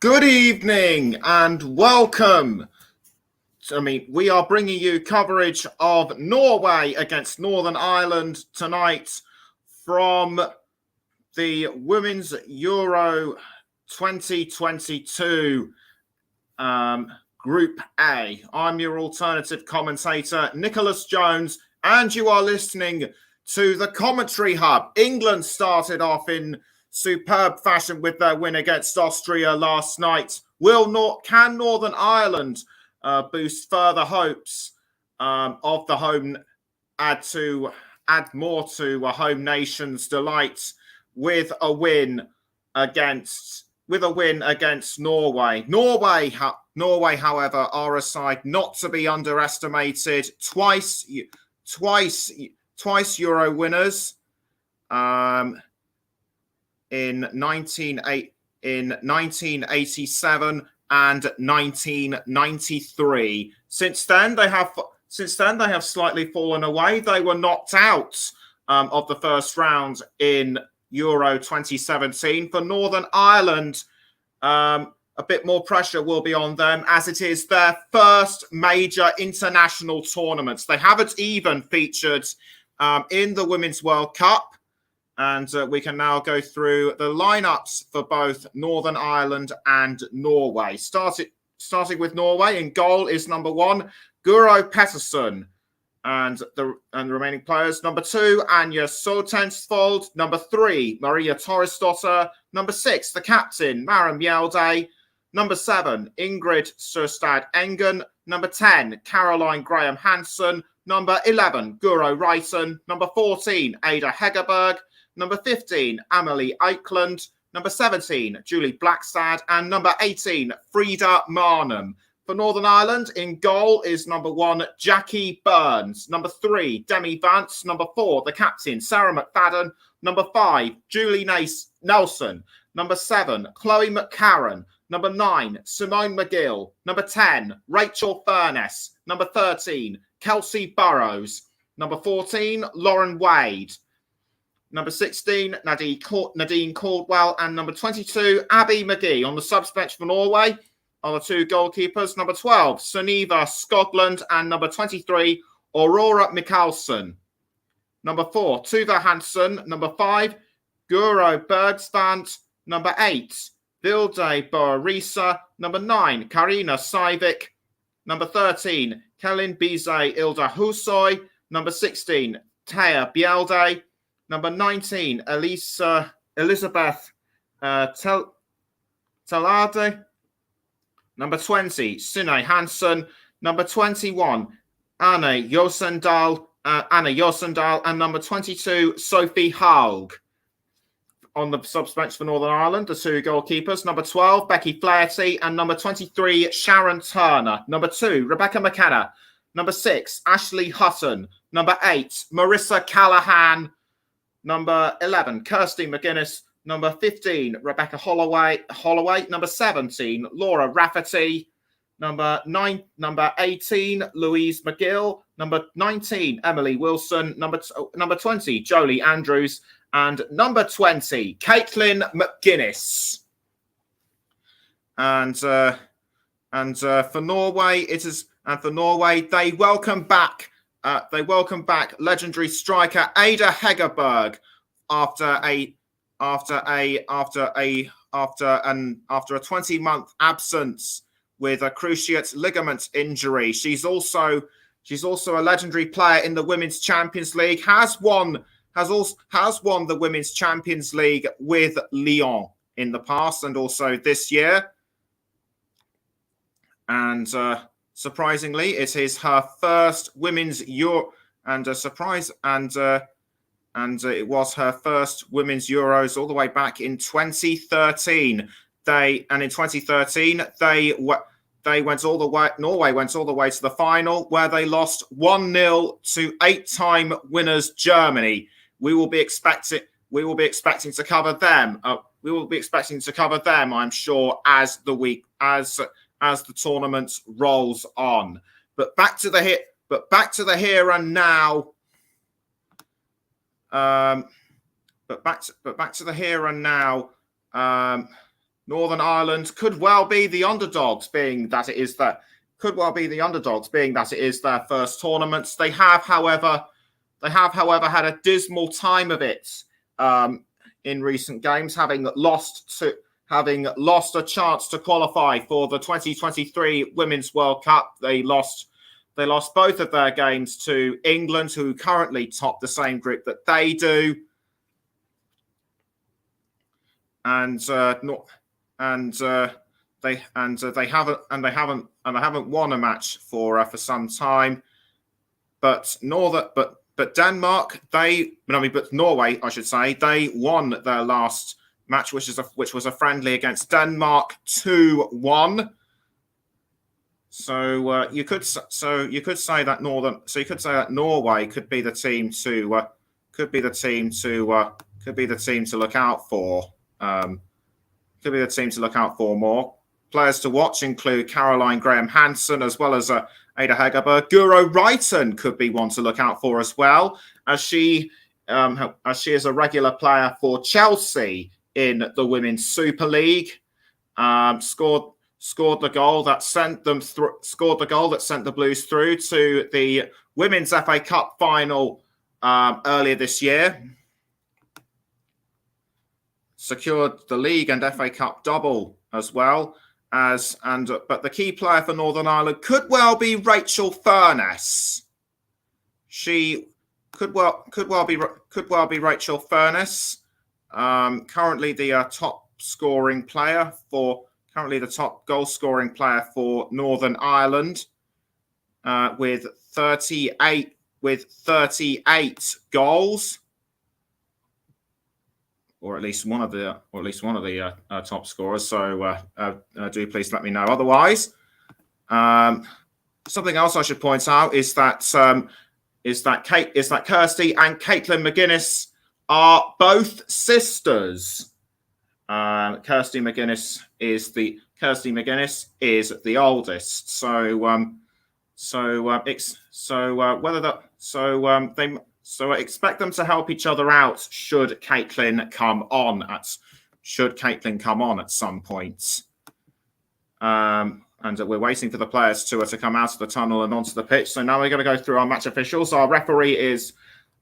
Good evening and welcome. We are bringing you coverage of Norway against Northern Ireland tonight from the Women's Euro 2022 Group A. I'm your alternative commentator, Nicholas Jones, and you are listening to the Commentary Hub. England started off in superb fashion with their win against Austria last night. Can Northern Ireland boost further hopes of the home, add more to a home nation's delight with a win against Norway. Norway, however, are a side not to be underestimated. Twice Euro winners. In 1987 and 1993. Since then, they have slightly fallen away. They were knocked out of the first round in Euro 2017. For Northern Ireland, a bit more pressure will be on them as it is their first major international tournament. They haven't even featured in the Women's World Cup. And we can now go through the lineups for both Northern Ireland and Norway. Starting with Norway, in goal is number 1, Guro Pettersson. And the remaining players, number 2, Anja Sotensvold. Number 3, Maria Torresdotter. Number 6, the captain, Maren Mjelde. Number 7, Ingrid Sørstad Engen. Number 10, Caroline Graham Hansen. Number 11, Guro Reiten. Number 14, Ada Hegerberg. Number 15, Amelie Eikeland. Number 17, Julie Blackstad. And number 18, Frida Marnham. For Northern Ireland, in goal is number 1, Jackie Burns. Number 3, Demi Vance. Number 4, the captain, Sarah McFadden. Number 5, Julie Nelson. Number 7, Chloe McCarron. Number 9, Simone McGill. Number 10, Rachel Furness. Number 13, Kelsey Burrows. Number 14, Lauren Wade. Number 16, Nadine Caldwell. And number 22, Abby McGee. On the subs bench for Norway are the 2 goalkeepers. Number 12, Sunniva Skoglund. And number 23, Aurora Mikkelsen. Number 4, Tuva Hansen. Number 5, Guro Bergsvant. Number 8, Vilde Borisa. Number 9, Karina Saivik. Number 13, Kelin Bize Ilda Husoy. Number 16, Taya Bielde. Number 19, Elizabeth Talade. Number 20, Sune Hansen. Number 21, Anna Josendal. And number 22, Sophie Haug. On the subs bench for Northern Ireland, the 2 goalkeepers. Number 12, Becky Flaherty. And number 23, Sharon Turner. Number 2, Rebecca McKenna. Number 6, Ashley Hutton. Number 8, Marissa Callahan. Number 11, Kirsty McGuinness. Number 15, Rebecca Holloway. Number 17, Laura Rafferty. Number 18, Louise McGill. Number 19, Emily Wilson. Number 20, Jolie Andrews. And number 20, Caitlin McGuinness. And for Norway, they welcome back. Legendary striker Ada Hegerberg after a 20-month absence with a cruciate ligament injury. She's also a legendary player in the Women's Champions League. Has won the Women's Champions League with Lyon in the past and also this year. And surprisingly, it is her first Women's Euro, and it was her first Women's Euros all the way back in 2013. Norway went all the way to the final, where they lost 1-0 to 8-time winners Germany. We will be expecting to cover them. I'm sure, as the tournament rolls on. But back to the here and now. Northern Ireland could well be the underdogs, being that it is their first tournament. They have, however, had a dismal time of it in recent games, having lost a chance to qualify for the 2023 Women's World Cup. They lost both of their games to England, who currently top the same group that they do, and they haven't won a match for some time. But Denmark, but Norway, I should say, they won their last match, which was a friendly against Denmark, 2-1. So you could say that Norway could be the team to look out for. Could be the team to look out for more. Players to watch include Caroline Graham-Hansen as well as Ada Hegerberg. Guro Reiten could be one to look out for as well, as she is a regular player for Chelsea in the Women's Super League. Scored the goal that sent the Blues through to the Women's FA Cup final earlier this year. Secured the league and FA Cup double as well but the key player for Northern Ireland could well be Rachel Furness. She could well be Rachel Furness. Currently the top goal scoring player for Northern Ireland with 38 goals. Or at least one of the top scorers. So do please let me know otherwise. Something else I should point out is that Kirsty and Caitlin McGuinness are both sisters. Kirsty McGuinness is the oldest. So I expect them to help each other out should Caitlin come on at some point. And we're waiting for the players to come out of the tunnel and onto the pitch. So now we're going to go through our match officials. Our referee is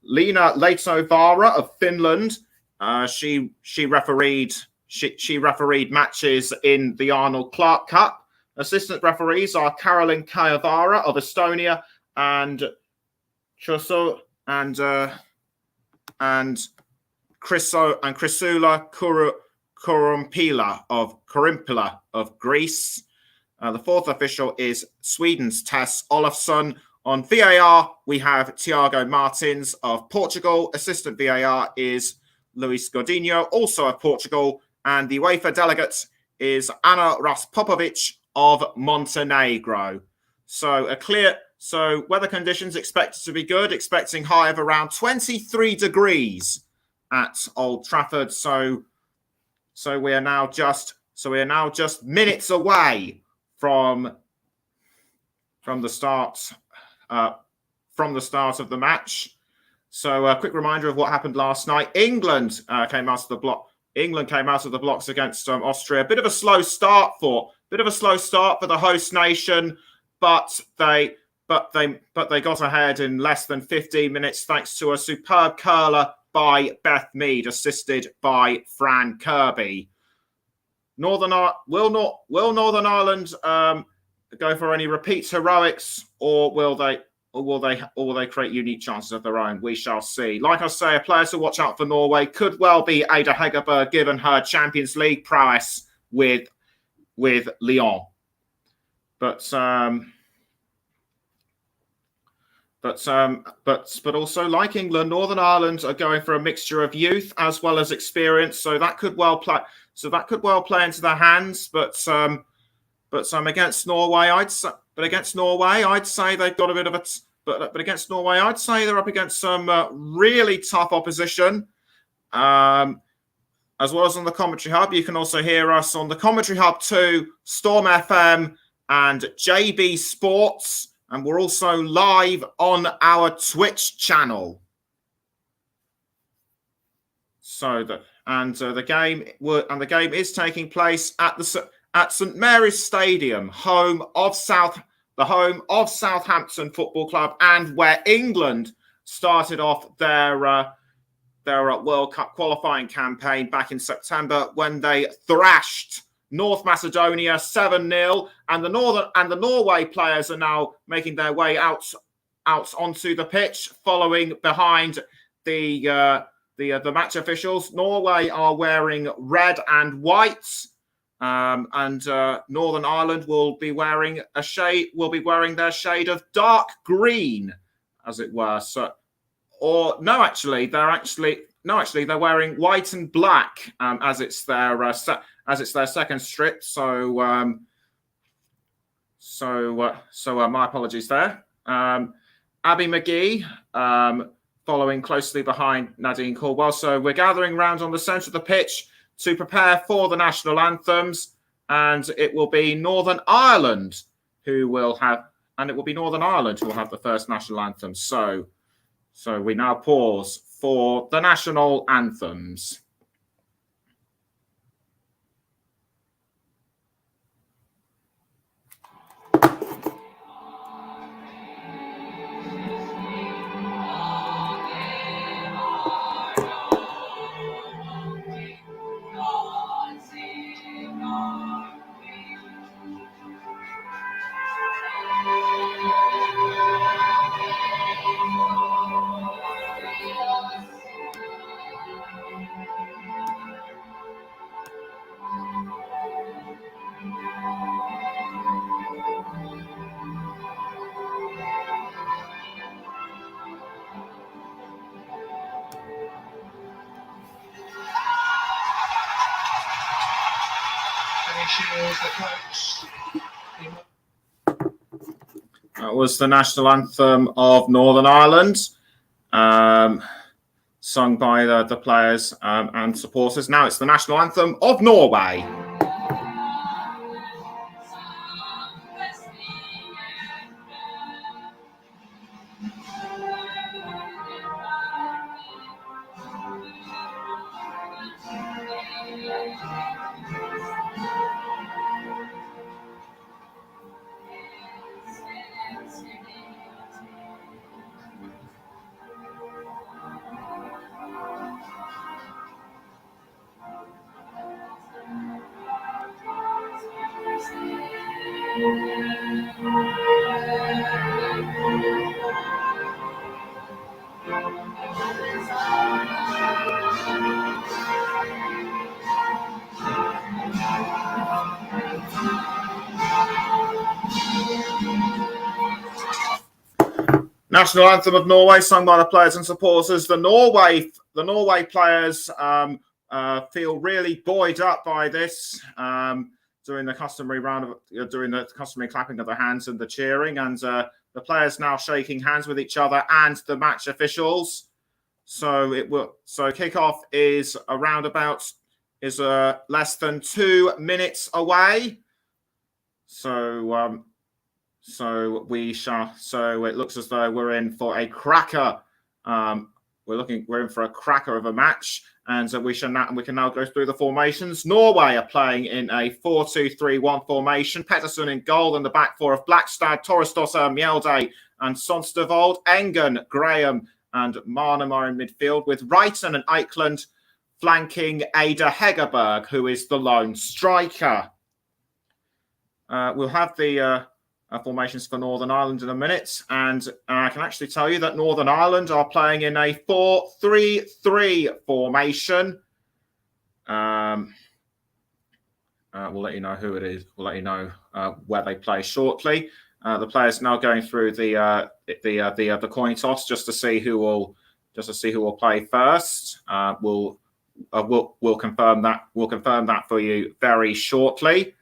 Leena Leitovaara of Finland. She refereed matches in the Arnold Clark Cup. Assistant referees are Carolyn Kajavaara of Estonia and Chrysula Korimpila of Greece. The fourth official is Sweden's Tess Olofsson. On VAR, we have Tiago Martins of Portugal. Assistant VAR is Luis Godinho, also of Portugal. And the UEFA delegate is Ana Raspopovic of Montenegro. So weather conditions expected to be good, expecting high of around 23 degrees at Old Trafford. So we are now just minutes away from the start of the match. So a quick reminder of what happened last night. England came out of the blocks against Austria. Bit of a slow start for the host nation, but they got ahead in less than 15 minutes thanks to a superb curler by Beth Mead, assisted by Fran Kirby. Will Northern Ireland go for any repeat heroics, or will they create unique chances of their own? We shall see. Like I say, a player to watch out for Norway could well be Ada Hegerberg, given her Champions League prowess with Lyon. But also, like England, Northern Ireland are going for a mixture of youth as well as experience, so that could well play into their hands. But against Norway, I'd say they've got a bit of a. But against Norway, I'd say they're up against some really tough opposition. As well as on the Commentary Hub, you can also hear us on the Commentary Hub 2, Storm FM, and JB Sports. And we're also live on our Twitch channel. and the game is taking place at St Mary's Stadium, home of Southampton Football Club, and where England started off their World Cup qualifying campaign back in September when they thrashed North Macedonia 7-0, and the Norway players are now making their way out onto the pitch, following behind the match officials. Norway are wearing red and white, and Northern Ireland will be wearing their shade of dark green, as it were. They're wearing white and black, as it's their second strip. So my apologies there. Abby McGee, following closely behind Nadine Caldwell. So we're gathering round on the centre of the pitch to prepare for the national anthems, and it will be Northern Ireland who will have the first national anthem. So we now pause for the national anthems. That was the national anthem of Northern Ireland, sung by the players and supporters. Now it's the national anthem of Norway. National anthem of Norway, sung by the players and supporters. The Norway players feel really buoyed up by this during the customary clapping of the hands and the cheering, and the players now shaking hands with each other and the match officials. So kickoff is less than 2 minutes away. So it looks as though we're in for a cracker. We're in for a cracker of a match, and we can now go through the formations. Norway are playing in a 4-2-3-1 formation. Petterson in goal, and the back four of Blackstad, Torresdottir, Mjelde, and Sonstervold. Engen, Graham, and Marnham are in midfield, with Wrighton and Eichland flanking Ada Hegerberg, who is the lone striker. We'll have the formations for Northern Ireland in a minute, and I can actually tell you that Northern Ireland are playing in a 4-3-3 formation. We'll let you know who it is. We'll let you know where they play shortly. The players now going through the coin toss just to see who will play first. We'll confirm that. We'll confirm that for you very shortly.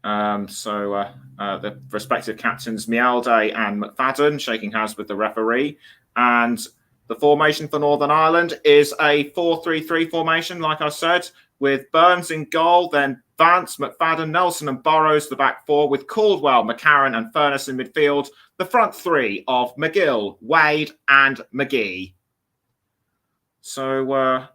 The respective captains Mjelde and McFadden shaking hands with the referee, and the formation for Northern Ireland is a 4-3-3 formation, like I said, with Burns in goal, then Vance, McFadden, Nelson and Burrows the back four, with Caldwell, McCarran and Furness in midfield, the front three of McGill, Wade and McGee. So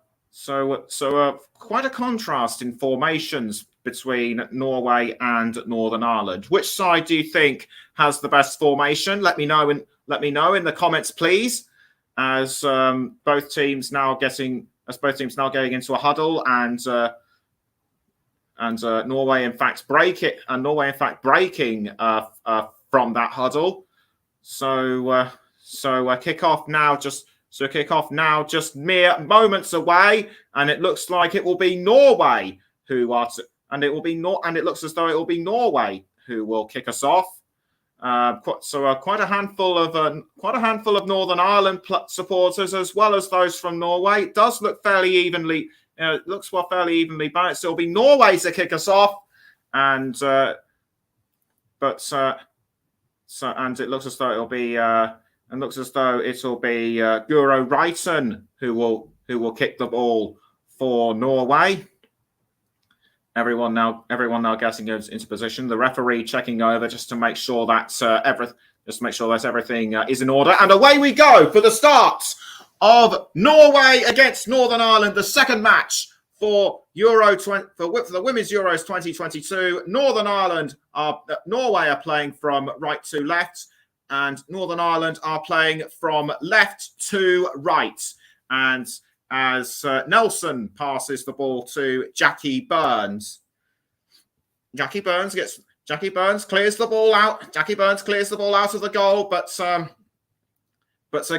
quite a contrast in formations between Norway and Northern Ireland. Which side do you think has the best formation? Let me know in the comments, please. As both teams now getting into a huddle, and Norway in fact breaking from that huddle. So kick off now. Just mere moments away, and it looks like it will be Norway and it looks as though it will be Norway who will kick us off. Quite a handful of Northern Ireland supporters, as well as those from Norway. It does look fairly evenly. Fairly evenly balanced. It'll be Norway to kick us off, and it looks as though it'll be. Guro Reiten who will kick the ball for Norway. Everyone now getting into position. The referee checking over just to make sure that everything is in order. And away we go for the start of Norway against Northern Ireland, the second match for the Women's Euros 2022. Norway are playing from right to left, and Northern Ireland are playing from left to right. And as Nelson passes the ball to Jackie Burns. Jackie Burns clears the ball out. Jackie Burns clears the ball out of the goal, but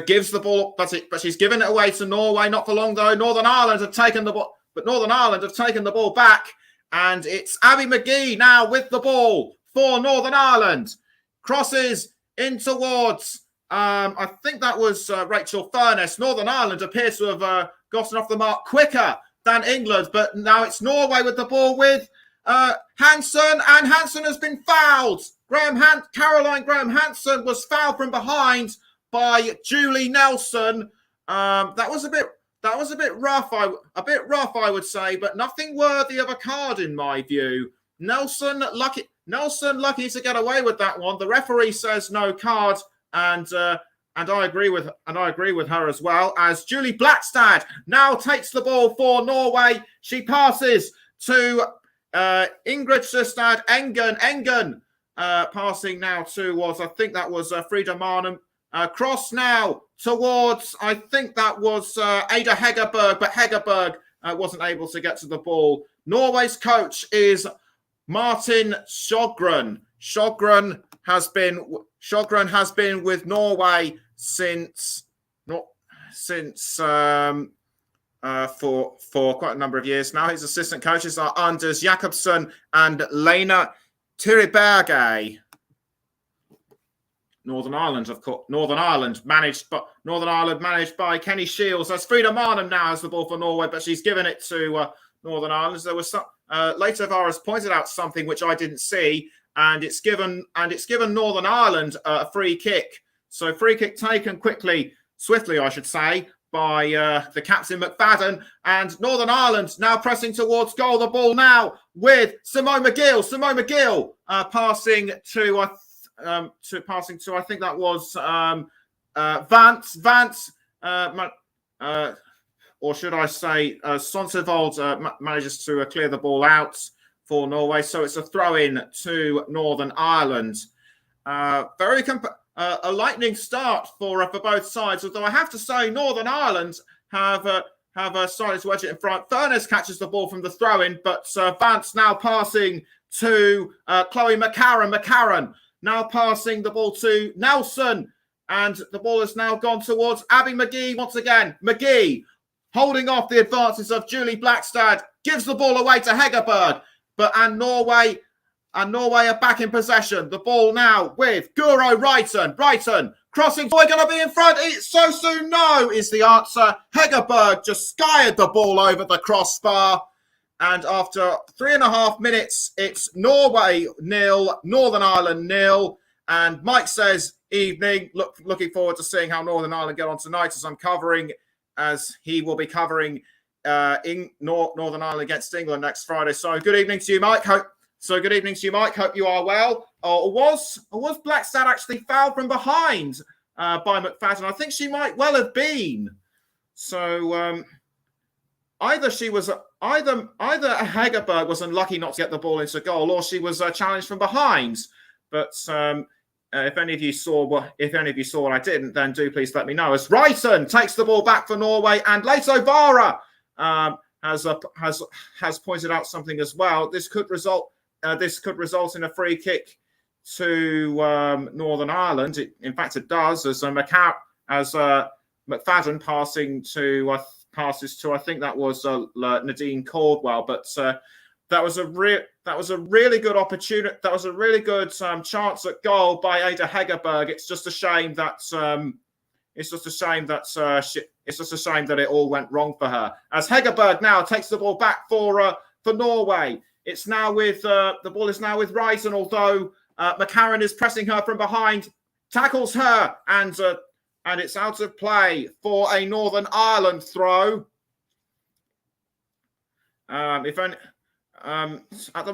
gives the ball, but she's given it away to Norway. Not for long though. Northern Ireland have taken the ball back, and it's Abby McGee now with the ball for Northern Ireland. Crosses in towards, I think that was Rachel Furness. Northern Ireland appear to have gotten off the mark quicker than England, but now it's Norway with the ball with Hansen, and Hansen has been fouled. Caroline Graham Hansen was fouled from behind by Julie Nelson. That was a bit rough, I would say, but nothing worthy of a card in my view. Nelson lucky to get away with that one. The referee says no card, and I agree with her as well. As Julie Blackstad now takes the ball for Norway, she passes to Ingrid Søstad Engen. Engen passing now towards, I think that was Frida Marnum. Cross now towards, I think that was Ada Hegerberg, but Hegerberg wasn't able to get to the ball. Norway's coach is Martin Sjogren. Sjogren has been with Norway for quite a number of years now. His assistant coaches are Anders Jakobsen and Lena Tiriberge. Northern Ireland, of course. Northern Ireland managed by Kenny Shields. As Frida Marnham now has the ball for Norway, but she's given it to Northern Ireland. There was some later Vara's pointed out something which I didn't see, and it's given Northern Ireland a free kick. So free kick taken swiftly, I should say, by the captain McFadden, and Northern Ireland now pressing towards goal. The ball now with Simone McGill passing to I think that was Vance, or should I say Sonsevold manages to clear the ball out for Norway. So it's a throw in to Northern Ireland. A lightning start for both sides, although I have to say Northern Ireland have started to wedge it in front. Furness catches the ball from the throw-in, but Vance now passing to Chloe McCarran. McCarran now passing the ball to Nelson, and the ball has now gone towards Abby McGee once again. McGee holding off the advances of Julie Blackstad, gives the ball away to Hegerberg, and Norway are back in possession. The ball now with Guro Reiten. Reiten crossing. Are we going to be in front? So soon? No, is the answer. Hegerberg just skied the ball over the crossbar. And after 3.5 minutes, it's Norway 0, Northern Ireland 0. And Mike says, evening. Looking forward to seeing how Northern Ireland get on tonight, as he will be covering Northern Ireland against England next Friday. So good evening to you, Mike. Hope you are well. Or was Blackstad actually fouled from behind by McFadden? I think she might well have been. So either Hegerberg was unlucky not to get the ball into goal, or she was challenged from behind. But if any of you saw what I didn't, then do please let me know. As Reiten takes the ball back for Norway, and Leto Vara has pointed out something as well. This could result in a free kick to Northern Ireland. In fact, it does, as McFadden passes to I think that was Nadine Caldwell, but that was a really good opportunity. That was a really good chance at goal by Ada Hegerberg. It's just a shame that it all went wrong for her. As Hegerberg now takes the ball back for Norway. It's now with the ball is now with Reisen, although McCarran is pressing her from behind, tackles her, and it's out of play for a Northern Ireland throw. At the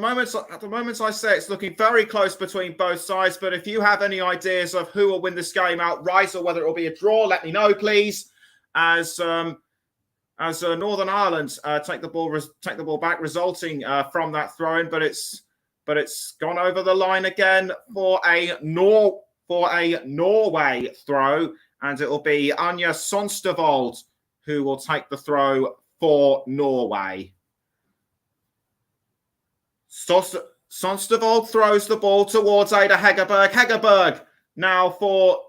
moment, I say it's looking very close between both sides. But if you have any ideas of who will win this game outright or whether it will be a draw, let me know, please. As Northern Ireland take the ball back, resulting from that throw-in, but it's gone over the line again for a Norway throw, and it will be Anja Sonstervold who will take the throw for Norway. Sonstervold throws the ball towards Ada Hegerberg. Hegerberg now for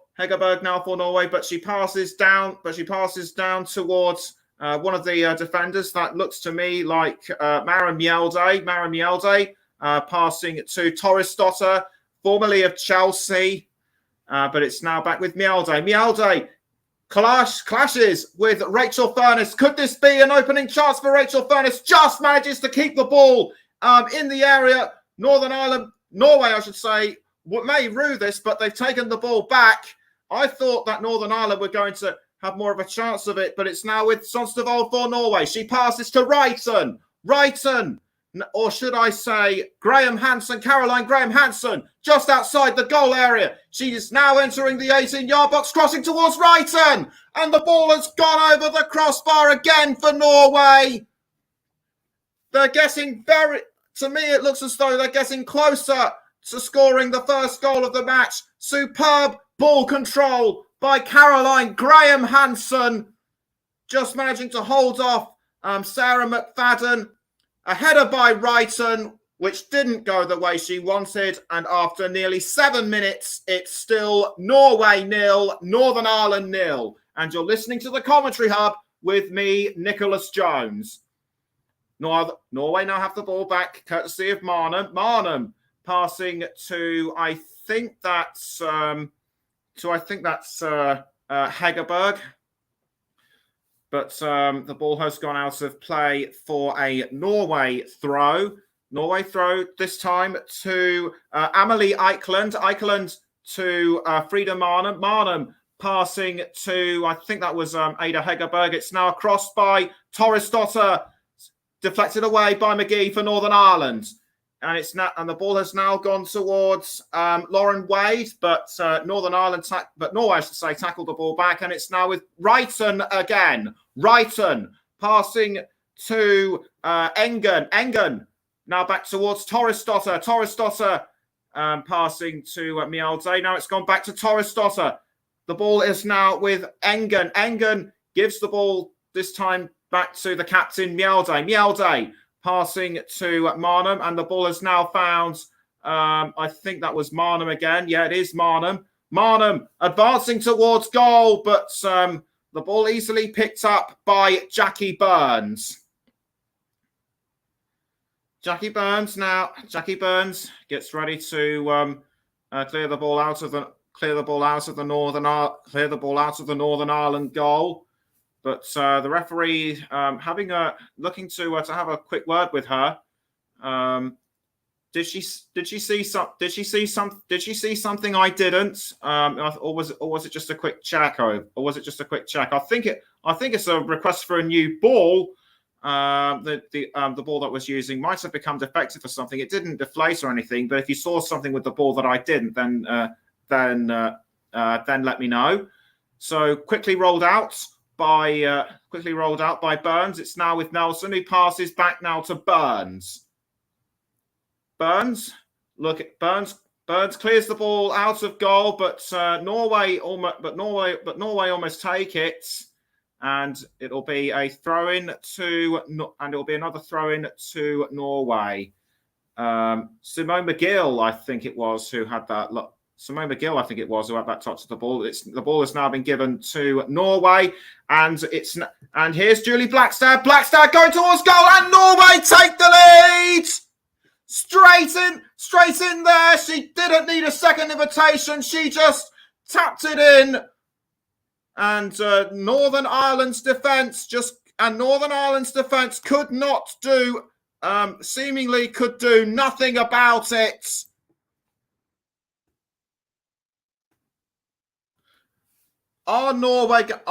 Norway, but she passes down towards one of the defenders. That looks to me like Maren Mjelde. Maren Mjelde passing to Torresdotter, formerly of Chelsea, but it's now back with Mjelde. Mjelde clashes with Rachel Furness. Could this be an opening chance for Rachel Furness? Just manages to keep the ball in the area. Norway, I should say, may rue this, but they've taken the ball back. I thought that Northern Ireland were going to have more of a chance of it, but it's now with Sonstervold for Norway. She passes to Reiten, or should I say Graham Hansen, Caroline Graham Hansen, just outside the goal area. She is now entering the 18-yard box, crossing towards Reiten, and the ball has gone over the crossbar again for Norway. They're getting to me, it looks as though they're getting closer to scoring the first goal of the match. Superb ball control by Caroline Graham Hansen, just managing to hold off Sarah McFadden. A header by Reiten, which didn't go the way she wanted. And after nearly 7 minutes, it's still Norway 0, Northern Ireland 0. And you're listening to the Commentary Hub with me, Nicholas Jones. Norway now have the ball back, courtesy of Marnham. Marnham passing to I think that's Hegerberg. But the ball has gone out of play for a Norway throw. Norway throw this time to Amelie Eikeland. Eikeland to Frida Marnham. Marnham passing to, I think that was Ada Hegerberg. It's now crossed by Torresdotter, deflected away by McGee for Northern Ireland. And the ball has now gone towards Lauren Wade, but Northern Ireland, Norway, I should say, tackled the ball back, and it's now with Reiten again. Reiten passing to Engen. Engen now back towards Torresdotter. Torresdotter passing to Mjelde. Now it's gone back to Torresdotter. The ball is now with Engen. Engen gives the ball this time back to the captain, Mjelde. Mjelde passing to Marnham, and the ball has now found, I think that was Marnham again. Yeah, it is Marnham. Marnham advancing towards goal, but the ball easily picked up by Jackie Burns. Jackie Burns gets ready to clear the ball out of the Northern Ireland goal. But the referee looking to have a quick word with her. Did she see something I didn't? Or was it just a quick check? I think it's a request for a new ball. The ball that was using might have become defective or something. It didn't deflate or anything. But if you saw something with the ball that I didn't, then let me know. So quickly rolled out by Burns. It's now with Nelson, who passes back now to Burns. Burns clears the ball out of goal, but Norway almost take it, and it'll be a throw-in another throw-in to Norway. Simone McGill, I think it was, who had that. Simone McGill, I think it was, who had that touch of the ball. The ball has now been given to Norway, and here's Julie Blackstad. Blackstad going towards goal, and Norway take the lead. Straight in there. She didn't need a second invitation. She just tapped it in, and Northern Ireland's defence could not do. Seemingly could do nothing about it. Are Norway going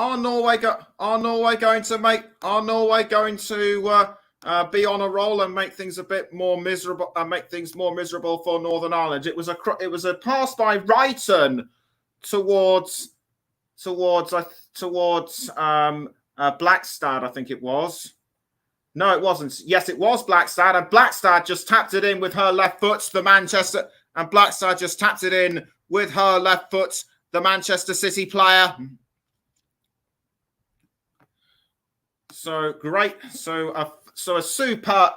to be on a roll and make things a bit more miserable? Make things more miserable for Northern Ireland. It was a pass by Wrighton towards Blackstad, I think it was. No, it wasn't. Yes, it was Blackstad, and Blackstad just tapped it in with her left foot. The Manchester City player. So great. So a superb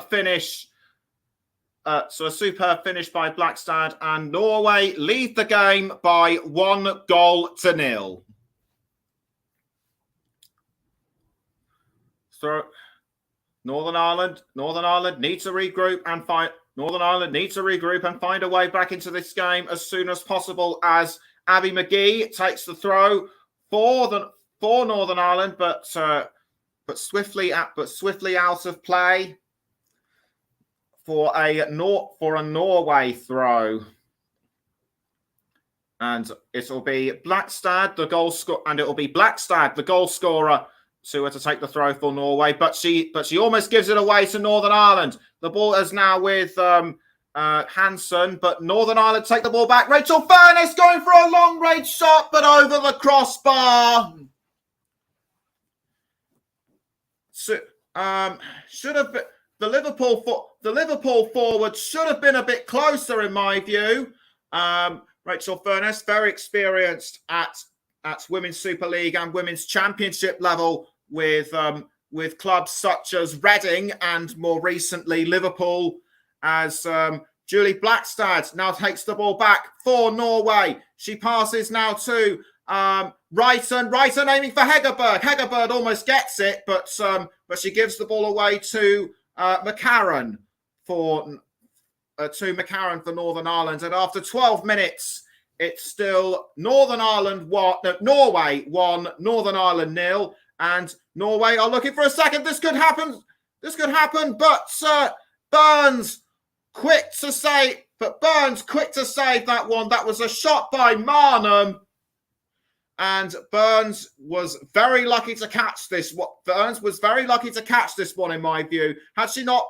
finish. A superb finish by Blackstad, and Norway lead the game by 1-0. So Northern Ireland need to regroup and find a way back into this game as soon as possible, as Abby McGee takes the throw for Northern Ireland, but swiftly out of play for a Norway throw. And it'll be Blackstad, the goal scorer, to take the throw for Norway, but she almost gives it away to Northern Ireland. The ball is now with Hansen, but Northern Ireland take the ball back. Rachel Furness going for a long range shot, but over the crossbar. So, should have been the Liverpool forward should have been a bit closer, in my view. Rachel Furness, very experienced at Women's Super League and Women's Championship level with clubs such as Reading and more recently Liverpool, as Julie Blackstad now takes the ball back for Norway. She passes now to Wrighton aiming for Hegerberg. Hegerberg almost gets it, but she gives the ball away to McCarron for Northern Ireland. And after 12 minutes, it's still Norway 1, Northern Ireland 0. And Norway are looking for a second. This could happen, but Burns quick to save that one. That was a shot by Marnham. And Burns was very lucky to catch this. Burns was very lucky to catch this one, in my view. Had she not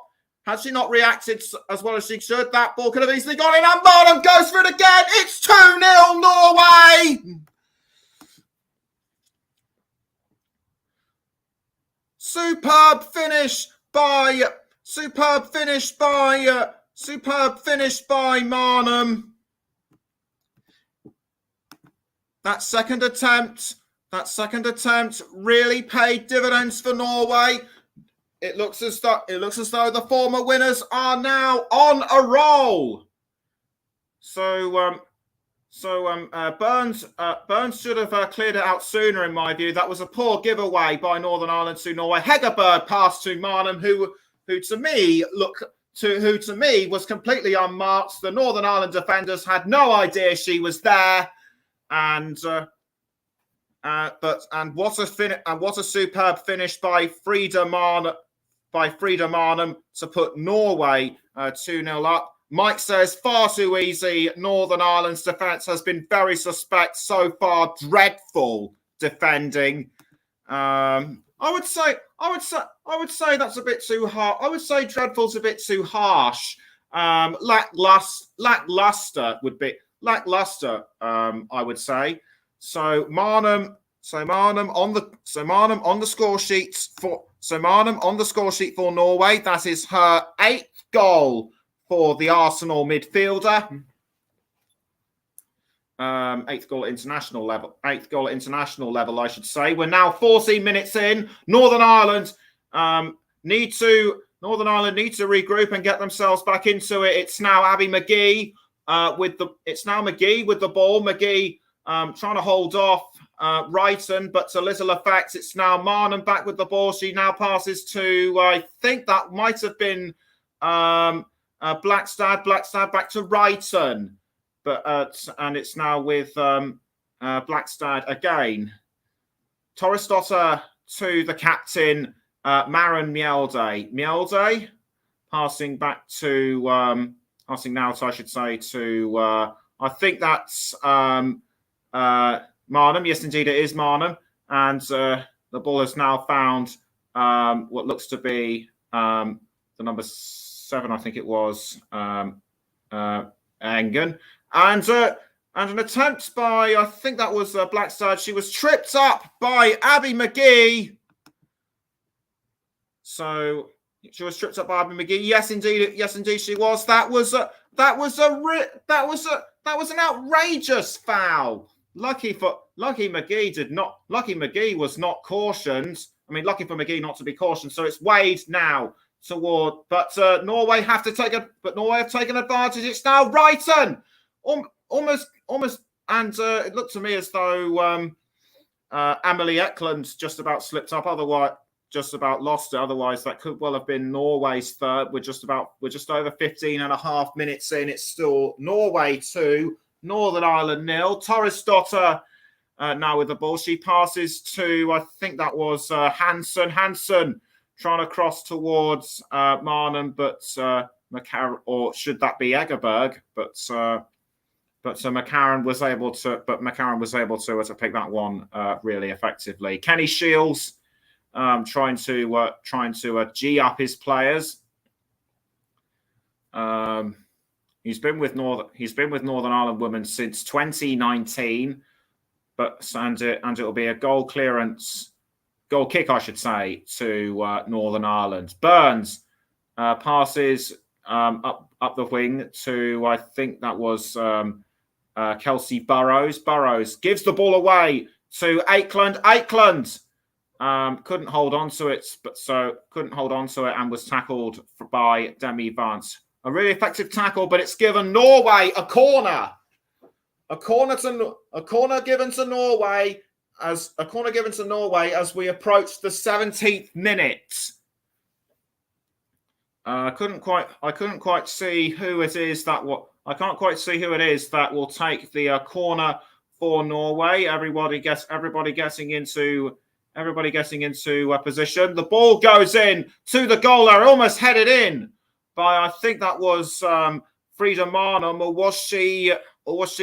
reacted as well as she should, that ball could have easily gone in. And Marnham goes for it again. It's 2-0 Norway. Superb finish by Marnham. That second attempt really paid dividends for Norway. It looks as though the former winners are now on a roll. Burns should have cleared it out sooner, in my view. That was a poor giveaway by Northern Ireland to Norway. Hegerberg passed to Marnham, who to me was completely unmarked. The Northern Ireland defenders had no idea she was there. And what a superb finish by Frida Marnham to put Norway 2-0 up. Mike says far too easy. Northern Ireland's defence has been very suspect so far. Dreadful defending. I would say that's a bit too hard. I would say dreadful's a bit too harsh. Lackluster would be. Lackluster, I would say. So Marnham Marnham on the score sheet for Norway. That is her 8th goal for the Arsenal midfielder. 8th goal at international level. 8th goal at international level, I should say. We're now 14 minutes in. Northern Ireland need to regroup and get themselves back into it. It's now Abby McGee with the ball. McGee trying to hold off Wrighton, but to little effect. It's now Marnham back with the ball. She now passes to, I think that might have been Blackstad. Blackstad back to Wrighton. But and it's now with Blackstad again. Torresdotter to the captain, Maren Mjelde. Mjelde passing back to passing now, I should say, to I think that's Marnham. Yes, indeed, it is Marnham. And the ball has now found what looks to be the number 7, I think it was, Engen. And an attempt by, I think that was Blackstad. She was tripped up by Abby McGee. So she was tripped up by Abby McGee. Yes, indeed, she was. That was an outrageous foul. Lucky McGee was not cautioned. I mean, lucky for McGee not to be cautioned. So it's Wade now toward, but Norway have taken advantage. It's now Wrighton. Almost, and it looked to me as though Amelie Eklund just about slipped up. Otherwise, just about lost it. Otherwise, that could well have been Norway's third. We're just over 15 and a half minutes in. It's still Norway 2, Northern Ireland 0. Torresdotter now with the ball. She passes to, I think that was Hansen. Hansen trying to cross towards Marnham, but McCarran, or should that be Egerberg? But McCarran was able to pick that one really effectively. Kenny Shields trying to G up his players. He's been with Northern Ireland women since 2019, and it'll be a goal kick, I should say, to Northern Ireland. Burns passes up the wing to, I think that was Kelsey Burrows. Burrows gives the ball away to Akeland. Akeland couldn't hold on to it, and was tackled by Demi Vance. A really effective tackle, but it's given Norway a corner. A corner given to Norway as we approach the 17th minute. I couldn't quite see who it is that will take the corner for Norway. Everybody getting into a position. The ball goes in to the goal area, almost headed in by, I think that was Frida Marnham, or was she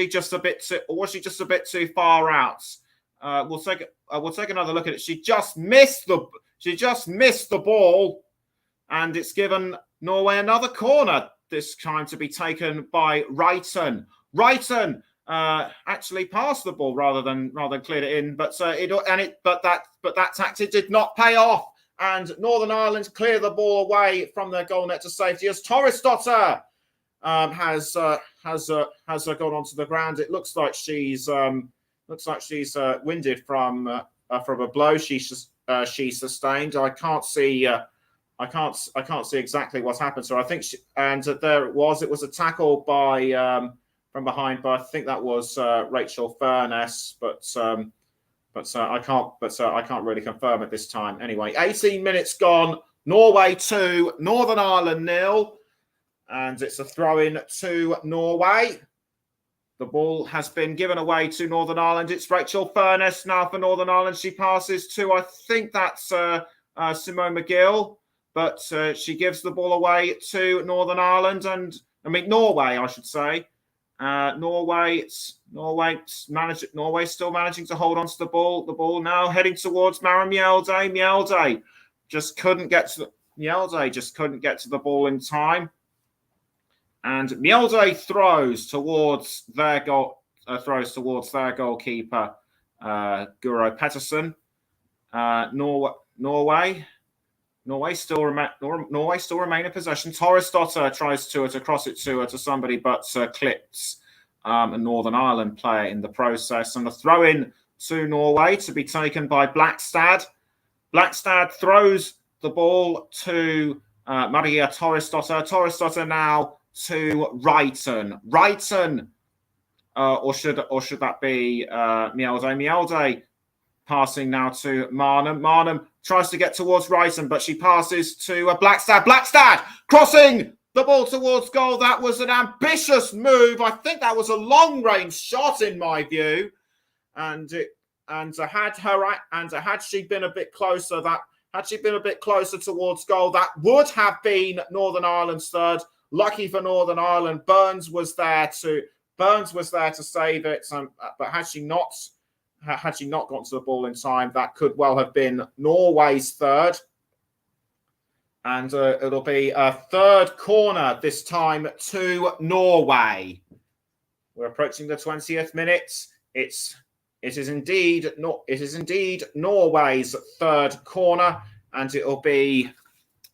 just a bit too far out? We'll take another look at it. She just missed the ball. And it's given Norway another corner, this time to be taken by Wrighton. Wrighton actually passed the ball rather than cleared it in, but that tactic did not pay off. And Northern Ireland clear the ball away from their goal net to safety as Torresdotter has gone onto the ground. It looks like she's winded from a blow she sustained. I can't see exactly what happened. So I think there it was. It was a tackle by from behind, but I think that was Rachel Furness. But I can't really confirm at this time. Anyway, 18 minutes gone. Norway 2, Northern Ireland 0, and it's a throw-in to Norway. The ball has been given away to Northern Ireland. It's Rachel Furness now for Northern Ireland. She passes to, I think that's Simone McGill. But she gives the ball away to Northern Ireland, Norway, I should say. Norway still managing to hold on to the ball. The ball now heading towards Maren Mjelde. Mjelde just couldn't get to the ball in time. And Mjelde throws towards their goalkeeper, Guro Pettersen. Norway still remain in possession. Torresdotter tries to cross it to somebody, but clips a Northern Ireland player in the process. And a throw in to Norway to be taken by Blackstad. Blackstad throws the ball to Maria Torresdotter. Torresdotter now to Wrighton. Wrighton, or should that be Mielde? Mielde passing now to Marnham. Marnham tries to get towards Wrighton, but she passes to Blackstad. Blackstad crossing the ball towards goal. That was an ambitious move. I think that was a long-range shot in my view, and had she been a bit closer, towards goal, that would have been Northern Ireland's third. Lucky for Northern Ireland, Burns was there to save it. But had she not gotten to the ball in time, that could well have been Norway's third. And it'll be a third corner this time to Norway. We're approaching the 20th minute. It is indeed Norway's third corner, and it'll be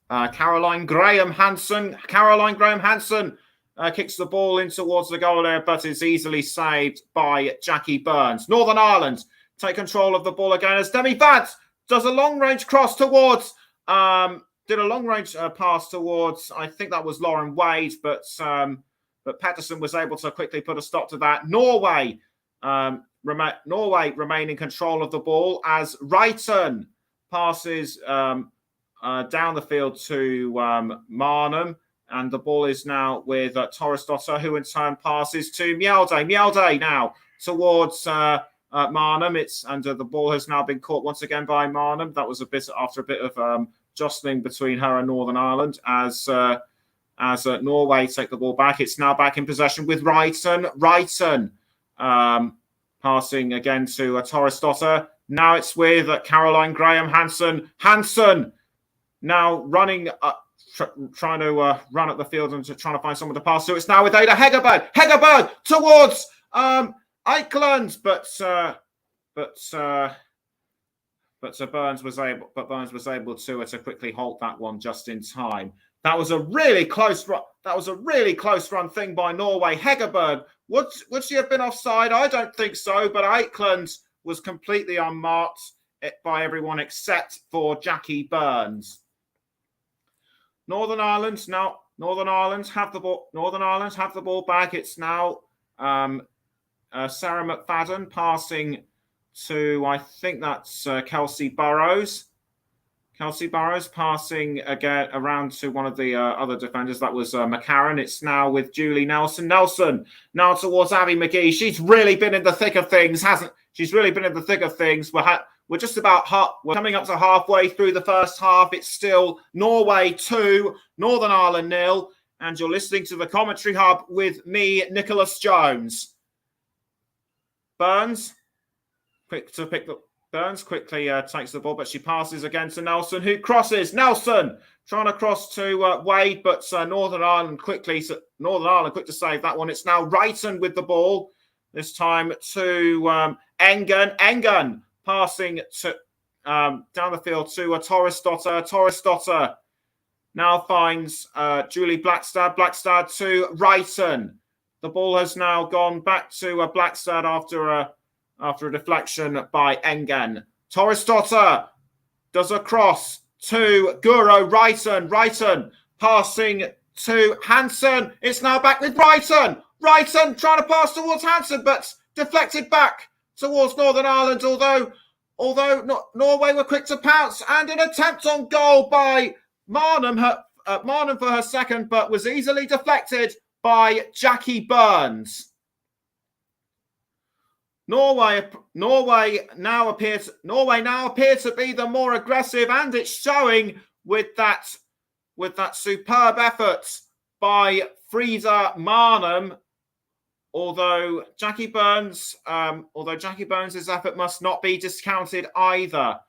Caroline Graham Hansen. Caroline Graham Hansen kicks the ball in towards the goal area, but is easily saved by Jackie Burns. Northern Ireland take control of the ball again as Demi Vance does a long-range cross towards, pass towards, I think that was Lauren Wade, but Patterson was able to quickly put a stop to that. Norway remain in control of the ball as Wrighton passes down the field to Marnham. And the ball is now with Torresdotter, who in turn passes to Mielde. Mielde now towards Marnham. The ball has now been caught once again by Marnham. That was after a bit of jostling between her and Northern Ireland as Norway take the ball back. It's now back in possession with Wrighton. Wrighton passing again to Torresdotter. Now it's with Caroline Graham Hansen. Hansen now running trying to run up the field and trying to find someone to pass to. It's now with Ada Hegerberg. Hegerberg towards Eichland, but Burns was able to quickly halt that one just in time. That was a really close run. That was a really close run thing by Norway. Hegerberg, would she have been offside? I don't think so, but Eichland was completely unmarked by everyone except for Jackie Burns. Northern Ireland have the ball. Northern Ireland have the ball back. It's now Sarah McFadden passing to, I think that's Kelsey Burrows. Kelsey Burrows passing again around to one of the other defenders. That was McCarron. It's now with Julie Nelson. Nelson now towards Abby McGee. She's really been in the thick of things, hasn't? She's really been in the thick of things. We're just about we're coming up to halfway through the first half. It's still Norway 2, Northern Ireland 0. And you're listening to the Commentary Hub with me, Nicholas Jones. Burns quickly takes the ball, but she passes again to Nelson, who crosses. Nelson trying to cross to Wade, but Northern Ireland quick to save that one. It's now Wrighton with the ball. This time to Engen. Engen passing to down the field to Torresdotter. Torresdotter now finds Julie Blackstad. Blackstad to Wrighton. The ball has now gone back to Blackstad after a deflection by Engen. Torresdotter does a cross to Guro Wrighton. Wrighton passing to Hansen. It's now back with Wrighton. Wrighton trying to pass towards Hansen, but deflected back towards Northern Ireland, although Norway were quick to pounce, and an attempt on goal by Marnham for her second, but was easily deflected by Jackie Burns. Norway now appear to be the more aggressive, and it's showing with that superb effort by Frida Marnham. Although Jackie Burns' effort must not be discounted either.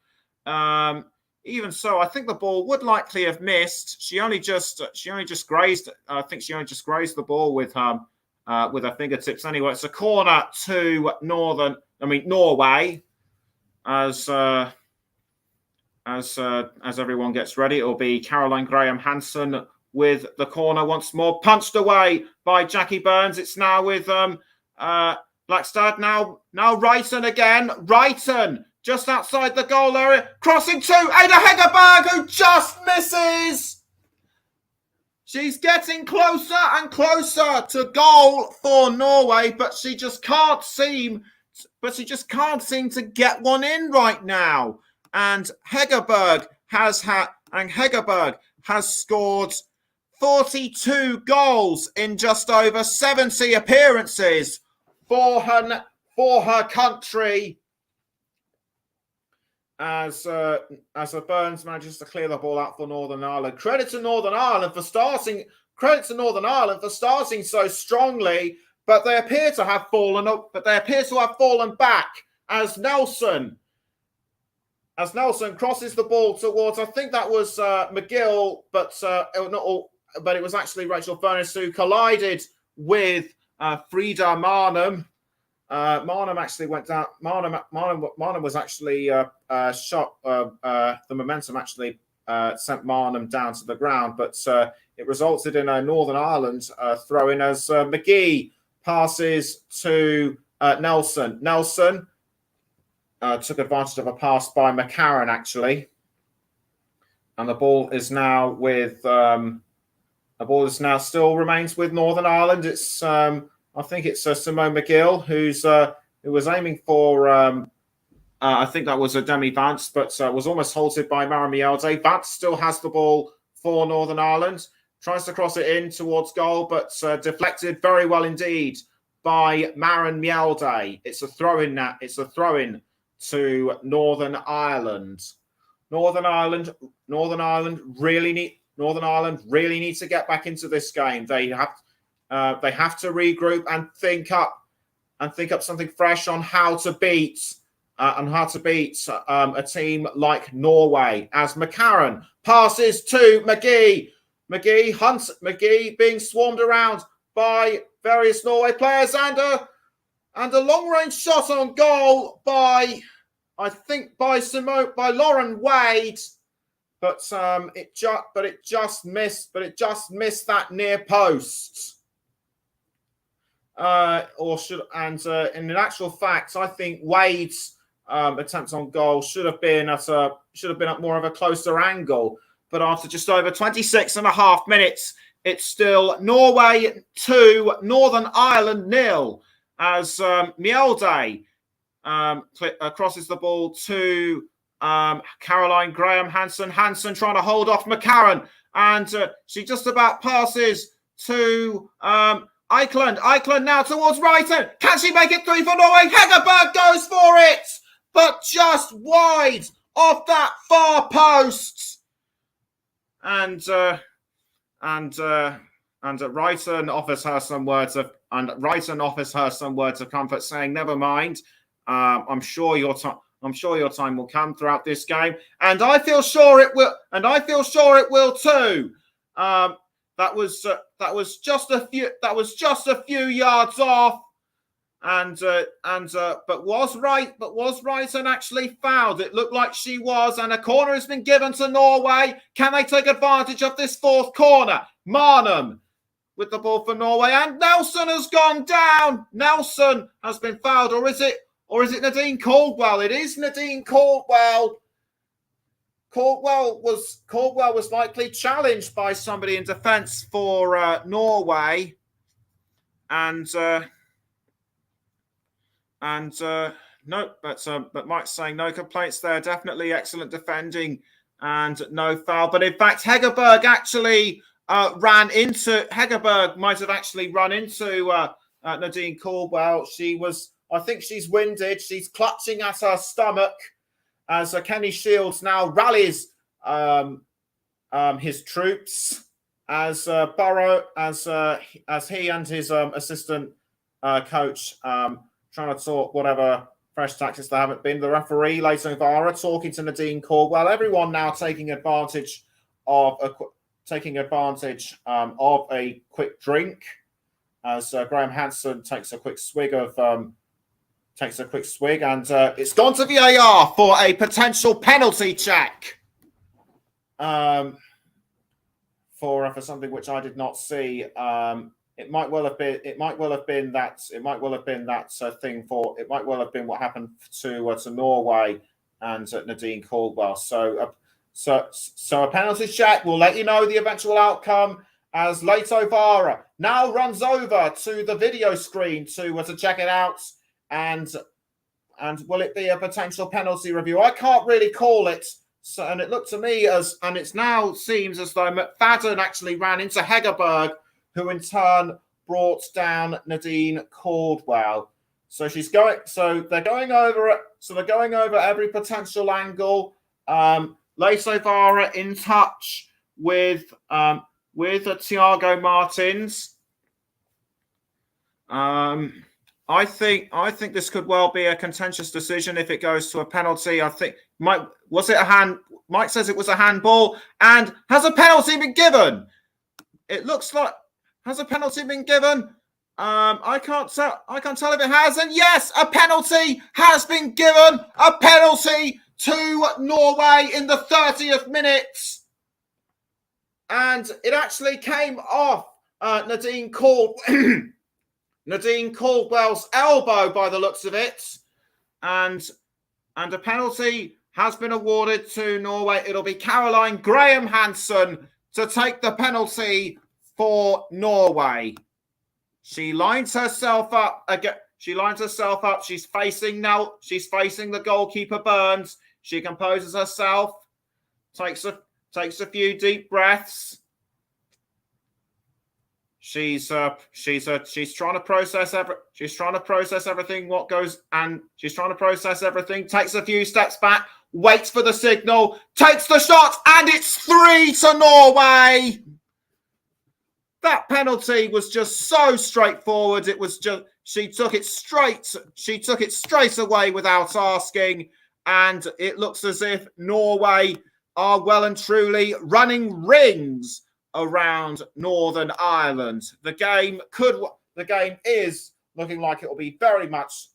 Even so, I think the ball would likely have missed. She only just grazed. I think she only just grazed the ball with her fingertips. Anyway, it's a corner to Norway. as everyone gets ready. It'll be Caroline Graham Hansen with the corner once more, punched away by Jackie Burns. It's now with Blackstad. Now Wrighton again. Wrighton just outside the goal area, crossing to Ada Hegerberg, who just misses. She's getting closer and closer to goal for Norway, but she just can't seem to get one in right now. And Hegerberg has scored 42 goals in just over 70 appearances for her country. As Burns manages to clear the ball out for Northern Ireland. Credit to Northern Ireland for starting so strongly, but they appear to have fallen back as Nelson crosses the ball towards, I think that was McGill, but it was actually Rachel Furness who collided with Frida Marnham. Marnham actually went down. Marnham was actually shot. The momentum actually sent Marnham down to the ground, but it resulted in a Northern Ireland throw-in as McGee passes to Nelson. Nelson took advantage of a pass by McCarron, actually, and the ball is now still remains with Northern Ireland. It's I think it's Simone McGill who was aiming for I think that was a Demi Vance, but was almost halted by Maren Mielde. Vance still has the ball for Northern Ireland, tries to cross it in towards goal, but deflected very well indeed by Maren Mielde. It's a throw-in to Northern Ireland. Northern Ireland really need to get back into this game. They have to regroup and think up something fresh on how to beat a team like Norway. As McCarron passes to McGee, McGee being swarmed around by various Norway players, and a long range shot on goal by Lauren Wade. But it just missed that near post. In actual fact, I think Wade's attempt on goal should have been at more of a closer angle. But after just over 26 and a half minutes, it's still Norway 2, Northern Ireland 0, as Mielde crosses the ball to Caroline Graham Hansen. Hansen trying to hold off McCarron, and she just about passes to Eikeland. Eikeland now towards Wrighton. Can she make it 3 for Norway? Hegerberg goes for it, but just wide of that far post. And Wrighton offers her some words of comfort, saying, "Never mind. I'm sure your time will come throughout this game, and I feel sure it will. And I feel sure it will too." That was just a few yards off, but was Wrighton actually fouled? It looked like she was, and a corner has been given to Norway. Can they take advantage of this fourth corner? Marnham with the ball for Norway, and Nelson has gone down. Nelson has been fouled, or is it Nadine Caldwell? It is Nadine Caldwell. Caldwell was likely challenged by somebody in defence for Norway, but Mike's saying no complaints there. Definitely excellent defending and no foul. But in fact, Hegerberg might have actually run into Nadine Caldwell. I think she's winded. She's clutching at her stomach as Kenny Shields now rallies his troops as he and his assistant coach trying to talk whatever fresh tactics there haven't been. The referee, Leighton Vara, talking to Nadine Caldwell. Everyone now taking advantage of a quick drink as Graham Hansen takes a quick swig of takes a quick swig, and it's gone to VAR for a potential penalty check. For something which I did not see. It might well have been that thing for. It might well have been what happened to Norway and Nadine Caldwell. So a penalty check. We'll let you know the eventual outcome as Leto Vara now runs over to the video screen to check it out. And will it be a potential penalty review? I can't really call it. So, and it looked to me and it now seems as though McFadden actually ran into Hegerberg, who in turn brought down Nadine Caldwell. So they're going over it. So they're going over every potential angle. Leto Vara in touch with Thiago Martins. I think this could well be a contentious decision if it goes to a penalty. I think Mike says it was a handball, and has a penalty been given? It looks like has a penalty been given? I can't tell if it has, and yes, a penalty has been given. A penalty to Norway in the 30th minute, and it actually came off Nadine Caldwell's elbow by the looks of it, and a penalty has been awarded to Norway. It'll be Caroline Graham Hansen to take the penalty for Norway. She lines herself up again. She's facing the goalkeeper Burns. She composes herself, takes a few deep breaths. She's trying to process everything. She's trying to process everything. Takes a few steps back. Waits for the signal. Takes the shot, and it's 3 to Norway. That penalty was just so straightforward. It was just she took it straight away without asking, and it looks as if Norway are well and truly running rings around Northern Ireland. The game is looking like it will be very much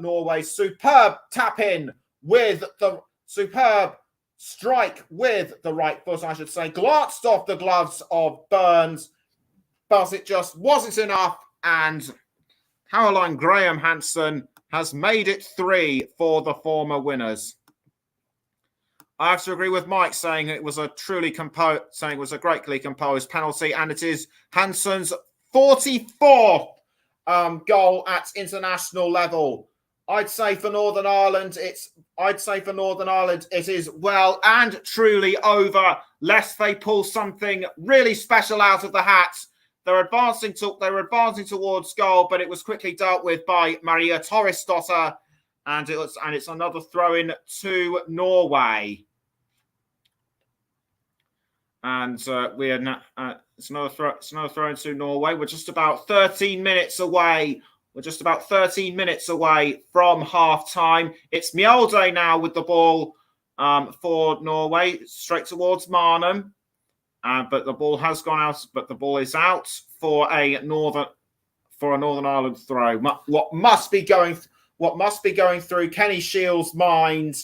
Norway's superb tap in with the superb strike with the right foot, I should say, glanced off the gloves of Burns, but it just wasn't enough, and Caroline Graham Hansen has made it 3 for the former winners. I have to agree with Mike saying it was a greatly composed penalty, and it is Hansen's 44th goal at international level. I'd say for Northern Ireland, it is well and truly over, lest they pull something really special out of the hat. They were advancing towards goal, but it was quickly dealt with by Maria Torresdotter, and it's another throw in to Norway. And it's another throw into Norway. We're just about 13 minutes away. From half time. It's Mjelde now with the ball for Norway, straight towards Marnham. But the ball has gone out. But the ball is out for a Northern Ireland throw. What must be going through Kenny Shields' mind?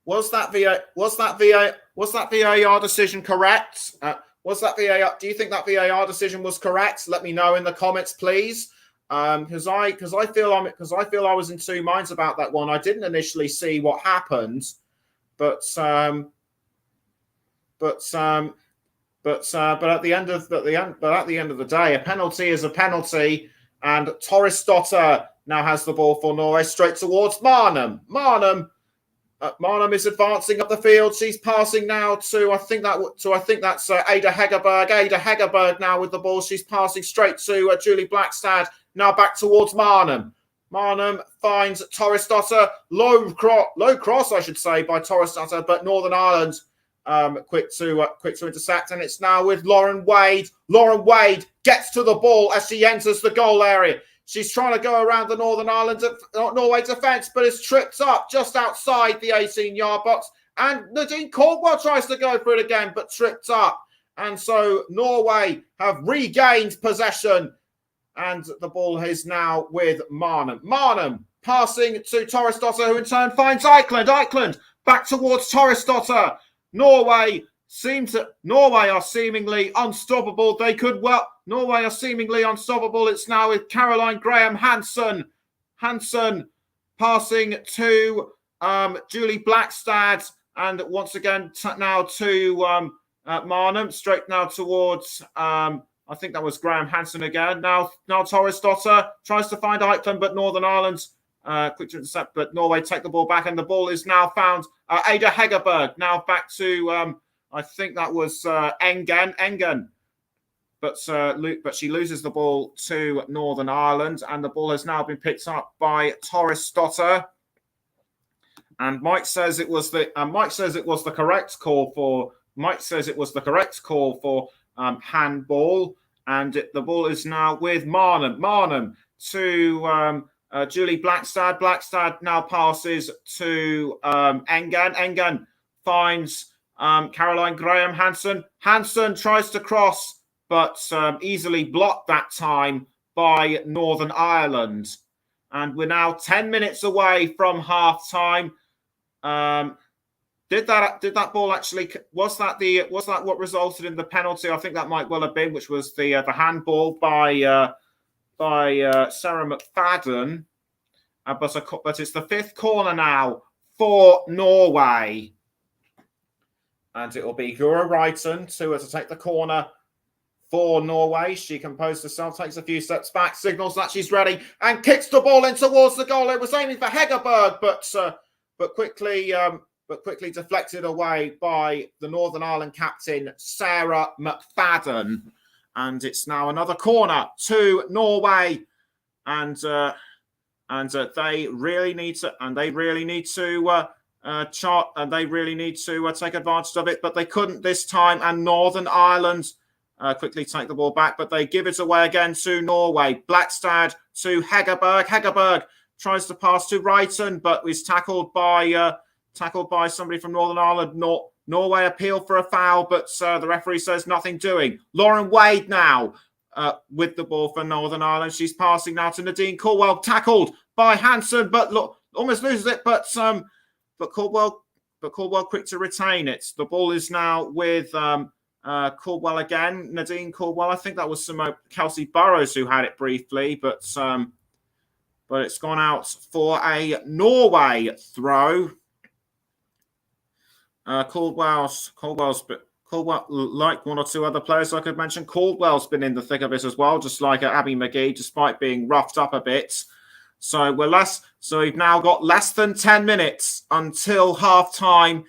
Was that VAR decision correct? Was that VAR? Do you think that VAR decision was correct? Let me know in the comments, please. Because I feel I was in two minds about that one. I didn't initially see what happened, but at the end of the day, a penalty is a penalty, and Torresdotter now has the ball for Norway straight towards Marnham. Marnham is advancing up the field. She's passing now to I think that's Ada Hegerberg. Ada Hegerberg now with the ball. She's passing straight to Julie Blackstad. Now back towards Marnham. Marnham finds Torresdotter. Low cross, I should say, by Torresdotter, but Northern Ireland quick to intercept, and it's now with Lauren Wade. Lauren Wade gets to the ball as she enters the goal area. She's trying to go around the Norway defence, but is tripped up just outside the 18-yard box. And Nadine Caldwell tries to go for it again, but tripped up. And so Norway have regained possession and the ball is now with Marnham. Marnham passing to Torresdotter, who in turn finds Eichland. Eichland back towards Torresdotter. Norway are seemingly unstoppable. Norway are seemingly unstoppable. It's now with Caroline Graham Hansen. Hansen passing to Julie Blackstad, and once again now to Marnham, straight now towards I think that was Graham Hansen again. Now Torresdotter tries to find Eichland, but Northern Ireland quick to intercept, but Norway take the ball back, and the ball is now found. Ada Hegerberg now back to I think that was Engen, but she loses the ball to Northern Ireland, and the ball has now been picked up by Torresdotter. And Mike says it was the correct call for handball, and the ball is now with Marnham. Marnham to Julie Blackstad. Blackstad now passes to Engen. Engen finds Caroline Graham Hansen. Hansen tries to cross, but easily blocked that time by Northern Ireland. And we're now 10 minutes away from half time. Did that ball actually, was that what resulted in the penalty? I think that might well have been, which was the handball by Sarah McFadden. But it's the fifth corner now for Norway. And it will be Gura Wrighton to take the corner for Norway. She composed herself, takes a few steps back, signals that she's ready, and kicks the ball in towards the goal. It was aiming for Hegerberg, but quickly deflected away by the Northern Ireland captain, Sarah McFadden. And it's now another corner to Norway. And they really need to take advantage of it, but they couldn't this time. And Northern Ireland quickly take the ball back, but they give it away again to Norway. Blackstad to Hegerberg. Hegerberg tries to pass to Wrighton, but is tackled by somebody from Northern Ireland. Norway appeal for a foul, but the referee says nothing doing. Lauren Wade now with the ball for Northern Ireland. She's passing now to Nadine Caldwell, tackled by Hansen, but almost loses it. But Caldwell quick to retain it. The ball is now with Caldwell again. Nadine Caldwell. I think that was Kelsey Burrows who had it briefly, but it's gone out for a Norway throw. Caldwell, like one or two other players I could mention, Caldwell's been in the thick of it as well, just like Abby McGee, despite being roughed up a bit. So we've now got less than 10 minutes until half time.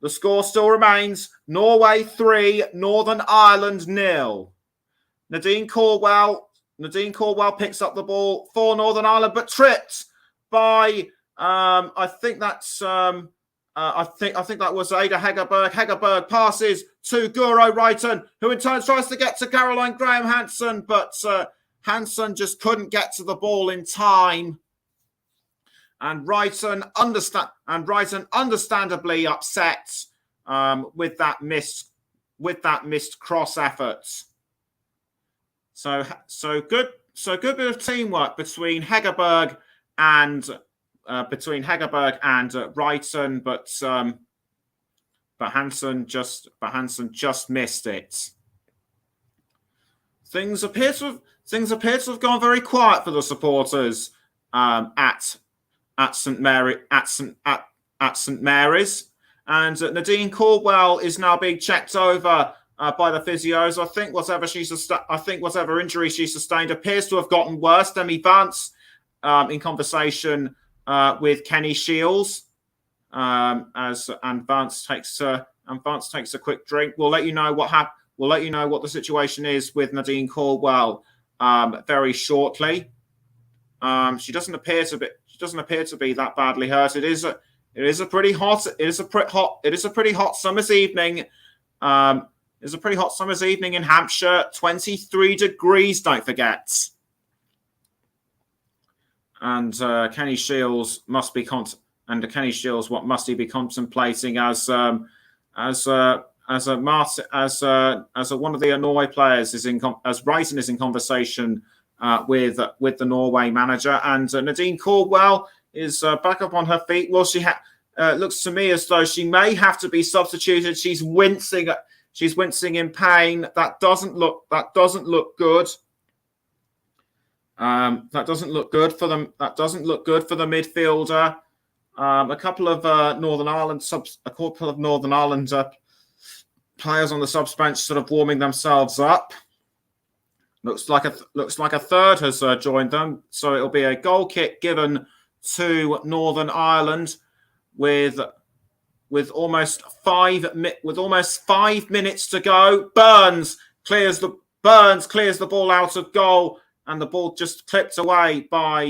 The score still remains Norway 3, Northern Ireland 0. Nadine Caldwell picks up the ball for Northern Ireland, but tripped by I think that was Ada Hegerberg. Hegerberg passes to Guro Wrighton, who in turn tries to get to Caroline Graham Hansen, but Hansen just couldn't get to the ball in time. And Wrighton understandably upset with that missed cross effort. So good bit of teamwork between Hegerberg and Wrighton, but Hansen just missed it. Things appear to have gone very quiet for the supporters at St Mary's, and Nadine Caldwell is now being checked over by the physios. I think whatever injury she sustained appears to have gotten worse. Demi Vance in conversation with Kenny Shields and Vance takes a quick drink. We'll let you know what happened. We'll let you know what the situation is with Nadine Caldwell very shortly. She doesn't appear to be that badly hurt. It is a pretty hot summer's evening. It's a pretty hot summer's evening in Hampshire. 23 degrees, don't forget. And Kenny Shields must be contemplating as one of the Norway players as Wrighton is in conversation with the Norway manager. And Nadine Caldwell is back up on her feet. Well, she looks to me as though she may have to be substituted. She's wincing. She's wincing in pain. That doesn't look good. That doesn't look good for them. That doesn't look good for the midfielder. A couple of Northern Ireland players on the subs bench sort of warming themselves up. Looks like a third has joined them. So it'll be a goal kick given to Northern Ireland with almost 5 minutes to go. Burns clears the ball out of goal, and the ball just clipped away by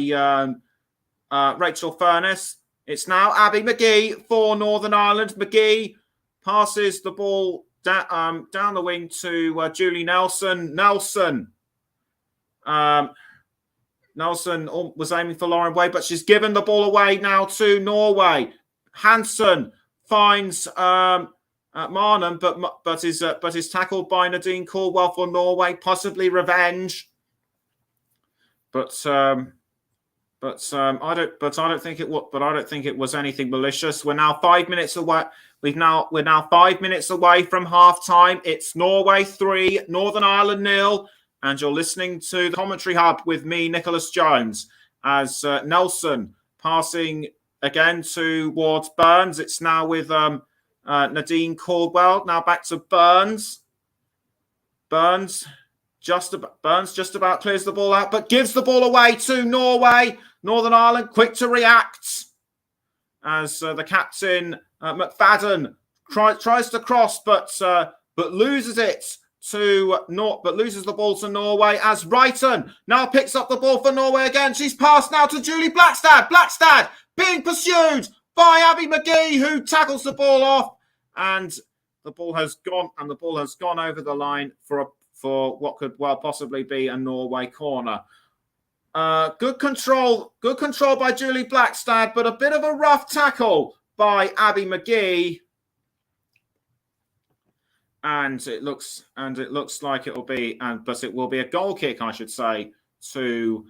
Rachel Furness. It's now Abby McGee for Northern Ireland. McGee passes the ball down the wing to Julie Nelson. Nelson was aiming for Lauren Way, but she's given the ball away now to Norway. Hansen finds Marnham, but is tackled by Nadine Caldwell for Norway, possibly revenge. But I don't think it was anything malicious. We're now 5 minutes away. We're now 5 minutes away from half time. It's Norway 3, Northern Ireland 0. And you're listening to the Commentary Hub with me, Nicholas Jones, as Nelson passing again towards Burns. It's now with Nadine Caldwell. Now back to Burns. Burns just about clears the ball out, but gives the ball away to Norway. Northern Ireland quick to react as the captain McFadden tries to cross, but loses it. Loses the ball to Norway as Wrighton now picks up the ball for Norway again. She's passed now to Julie Blackstad. Blackstad being pursued by Abby McGee, who tackles the ball off, and the ball has gone over the line for what could well possibly be a Norway corner. Good control by Julie Blackstad, but a bit of a rough tackle by Abby McGee. And it looks like it will be, but it will be a goal kick, I should say, to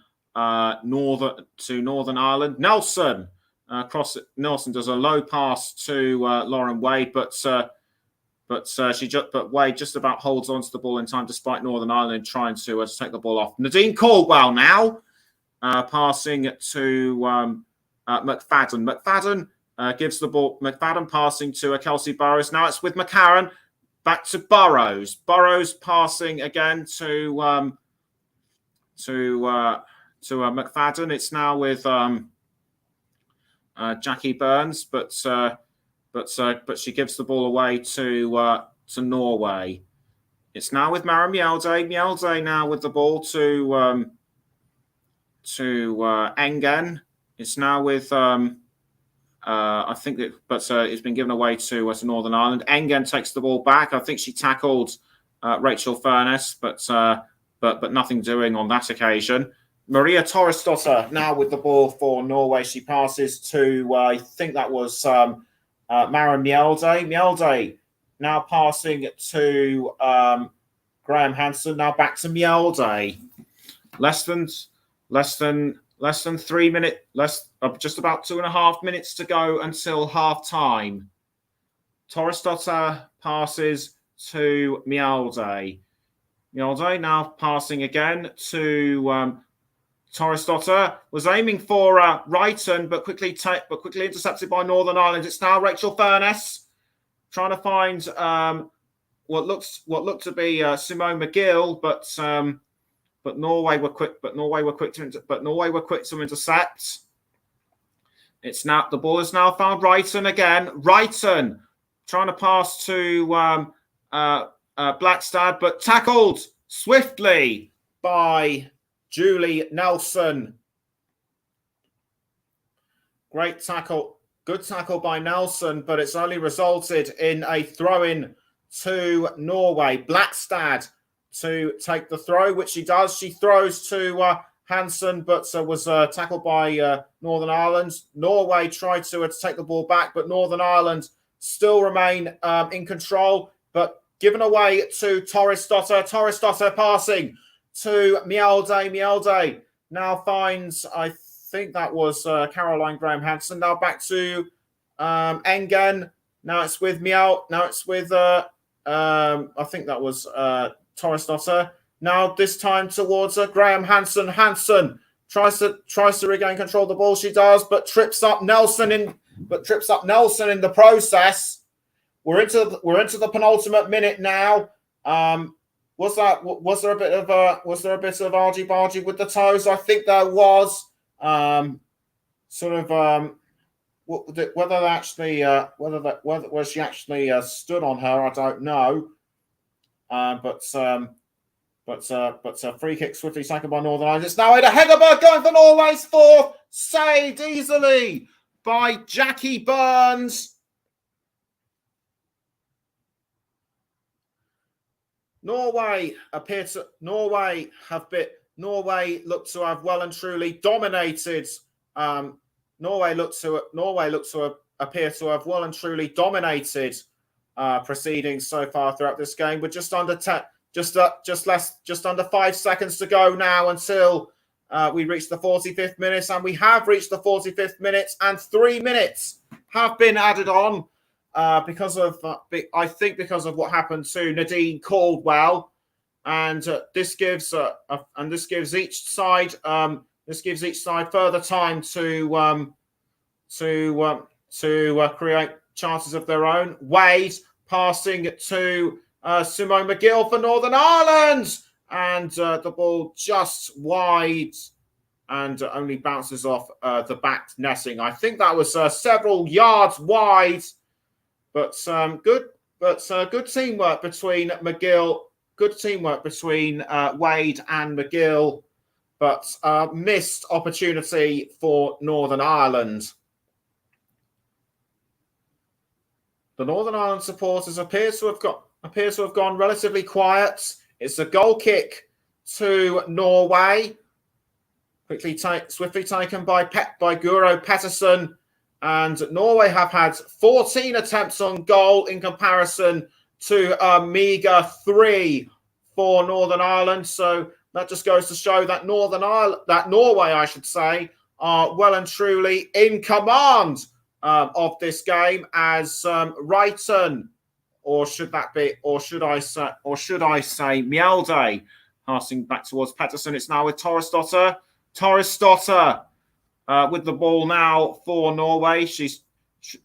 Northern Ireland. Nelson does a low pass to Lauren Wade, but Wade just about holds on to the ball in time, despite Northern Ireland trying to take the ball off. Nadine Caldwell now passing to McFadden. McFadden gives the ball. McFadden passing to Kelsey Burrows. Now it's with McCarran. Back to Burrows. Burrows passing again to McFadden. It's now with Jackie Burns, but she gives the ball away to Norway. It's now with Mara Mjelde. Mjelde now with the ball to Engen. It's now with I think that, but it's been given away to Northern Ireland. Engen takes the ball back. I think she tackled Rachel Furness, but nothing doing on that occasion. Maria Torresdotter now with the ball for Norway. She passes to I think that was Mara Mjelde. Mjelde now passing to Graham Hansen. Now back to Mjelde. Less than 3 minutes, just about 2.5 minutes to go until half time. Torresdotter passes to Mjelde. Mjelde now passing again to Torresdotter. Was aiming for Wrighton, but quickly intercepted by Northern Ireland. It's now Rachel Furness trying to find what looked to be Simone McGill, but Norway were quick to intercept. It's now the ball is now found Wrighton again. Wrighton trying to pass to Blackstad, but tackled swiftly by Julie Nelson. Great tackle, good tackle by Nelson, but it's only resulted in a throw-in to Norway. Blackstad to take the throw, which she does. She throws to Hansen, but was tackled by Northern Ireland. Norway tried to take the ball back, but Northern Ireland still remain in control, but given away to Torresdotter. Torresdotter passing to Mjelde. Mjelde now finds, I think that was Caroline Graham Hansen. Now back to Engen. Now it's with Now it's with I think that was Torresdotter. Now this time towards Graham Hansen. Hansen tries to regain control of the ball. She does, but trips up Nelson in the process. We're into the penultimate minute now. Was there a bit of argy-bargy with the toes? I think there was. Whether she actually stood on her, I don't know. But free kick swiftly taken by Northern Ireland. It's now Ada Hegerberg going for Norway's fourth, saved easily by Jackie Burns. Norway look to have well and truly dominated. Norway look to appear to have well and truly dominated proceedings so far throughout this game. We're just under 5 seconds to go now until we reach the 45th minute, and we have reached the 45th minute, and 3 minutes have been added on because of what happened to Nadine Caldwell, and this gives each side further time to create chances of their own. Wade passing to Simone McGill for Northern Ireland, and the ball just wide and only bounces off the back netting. I think that was several yards wide, but good teamwork between McGill. Good teamwork between Wade and McGill, but missed opportunity for Northern Ireland. The Northern Ireland supporters appear to have gone relatively quiet. It's a goal kick to Norway, swiftly taken by Guro Petterson, and Norway have had 14 attempts on goal in comparison to a meager 3 for Northern Ireland. So that just goes to show that Norway, I should say, are well and truly in command of this game, as Wrighton, or should I say Mjelde, passing back towards Petterson. It's now with Torresdotter. Torresdotter with the ball now for Norway. She's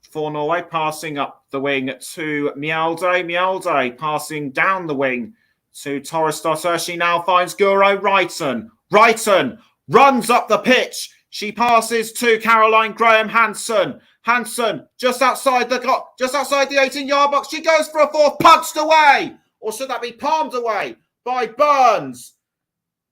for Norway, passing up the wing to Mjelde. Mjelde passing down the wing to Torresdotter. She now finds Guro Wrighton. Wrighton runs up the pitch. She passes to Caroline Graham Hansen. Hansen just outside the 18-yard box. She goes for a fourth, punched away, or should that be palmed away by Burns?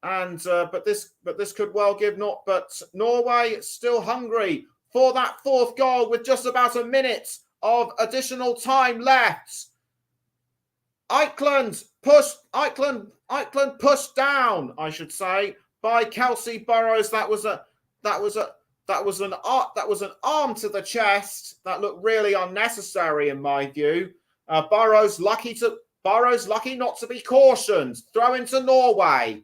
And but this could well give not. But Norway still hungry for that fourth goal with just about a minute of additional time left. Eichland pushed down, I should say, by Kelsey Burrows. That was an arm to the chest that looked really unnecessary in my view. Burrows lucky not to be cautioned. Throw into Norway,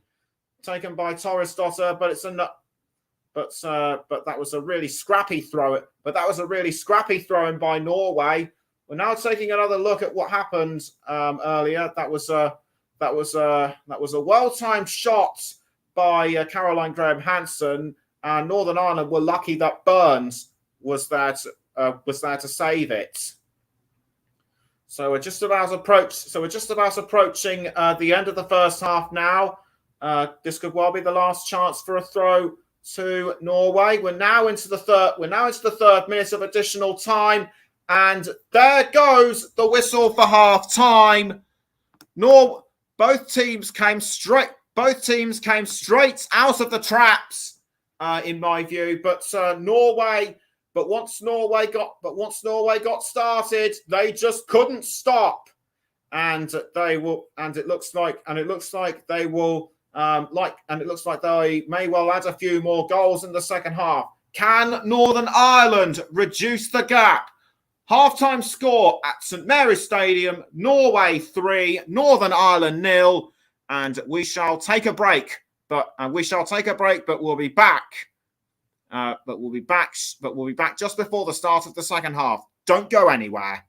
taken by Torresdotter, but that was a really scrappy throw. But that was a really scrappy throw-in by Norway. We're now taking another look at what happened earlier. That was a well-timed shot by Caroline Graham Hansen. And Northern Ireland were lucky that Burns was there to save it. So we're just about approaching the end of the first half now. This could well be the last chance for a throw to Norway. We're now into the third minute of additional time, and there goes the whistle for half time. Both teams came straight out of the traps, in my view. But once Norway got started, they just couldn't stop, and it looks like they may well add a few more goals in the second half. Can Northern Ireland reduce the gap? Half-time score at St Mary's Stadium: Norway 3, Northern Ireland 0. and we shall take a break. But we'll be back. But we'll be back just before the start of the second half. Don't go anywhere.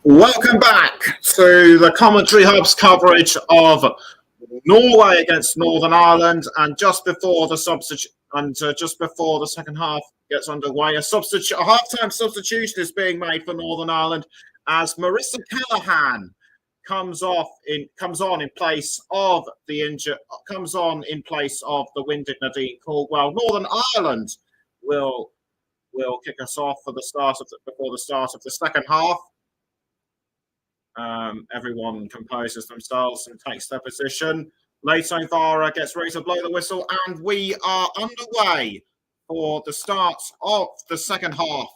Welcome back to the Commentary Hub's coverage of Norway against Northern Ireland, and just before the second half gets underway, a halftime substitution is being made for Northern Ireland as Marissa Callaghan comes on in place of the winded Nadine Caldwell. Northern Ireland will kick us off before the start of the second half. Everyone composes themselves and takes their position. Leighton Vara gets ready to blow the whistle, and we are underway for the start of the second half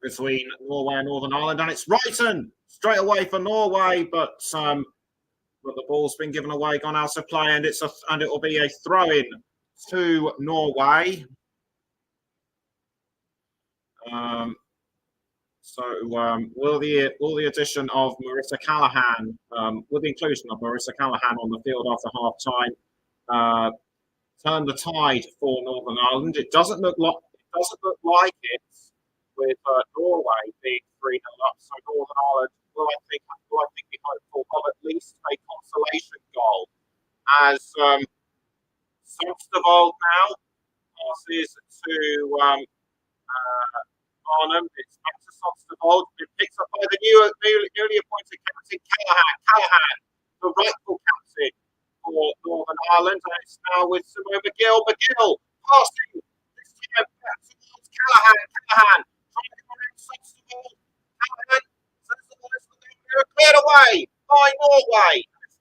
between Norway and Northern Ireland. And it's Wrighton straight away for Norway, but the ball's been given away, gone out of play, and it will be a throw-in to Norway. Will the addition of Marissa Callaghan, with the inclusion of Marissa Callaghan on the field after half time, turn the tide for Northern Ireland? It doesn't look like it, with Norway being 3-0 up. So Northern Ireland will I think be hopeful of at least a consolation goal, as Sostavold now passes to Arnhem. It's back to Sostavold. It picks up by the newly appointed captain Callaghan, the rightful captain for Northern Ireland, and it's now with Simone McGill. McGill passing this time back towards Callaghan trying to connect Sostavold. Callaghan sends the ball into the area, cleared away by Norway. It was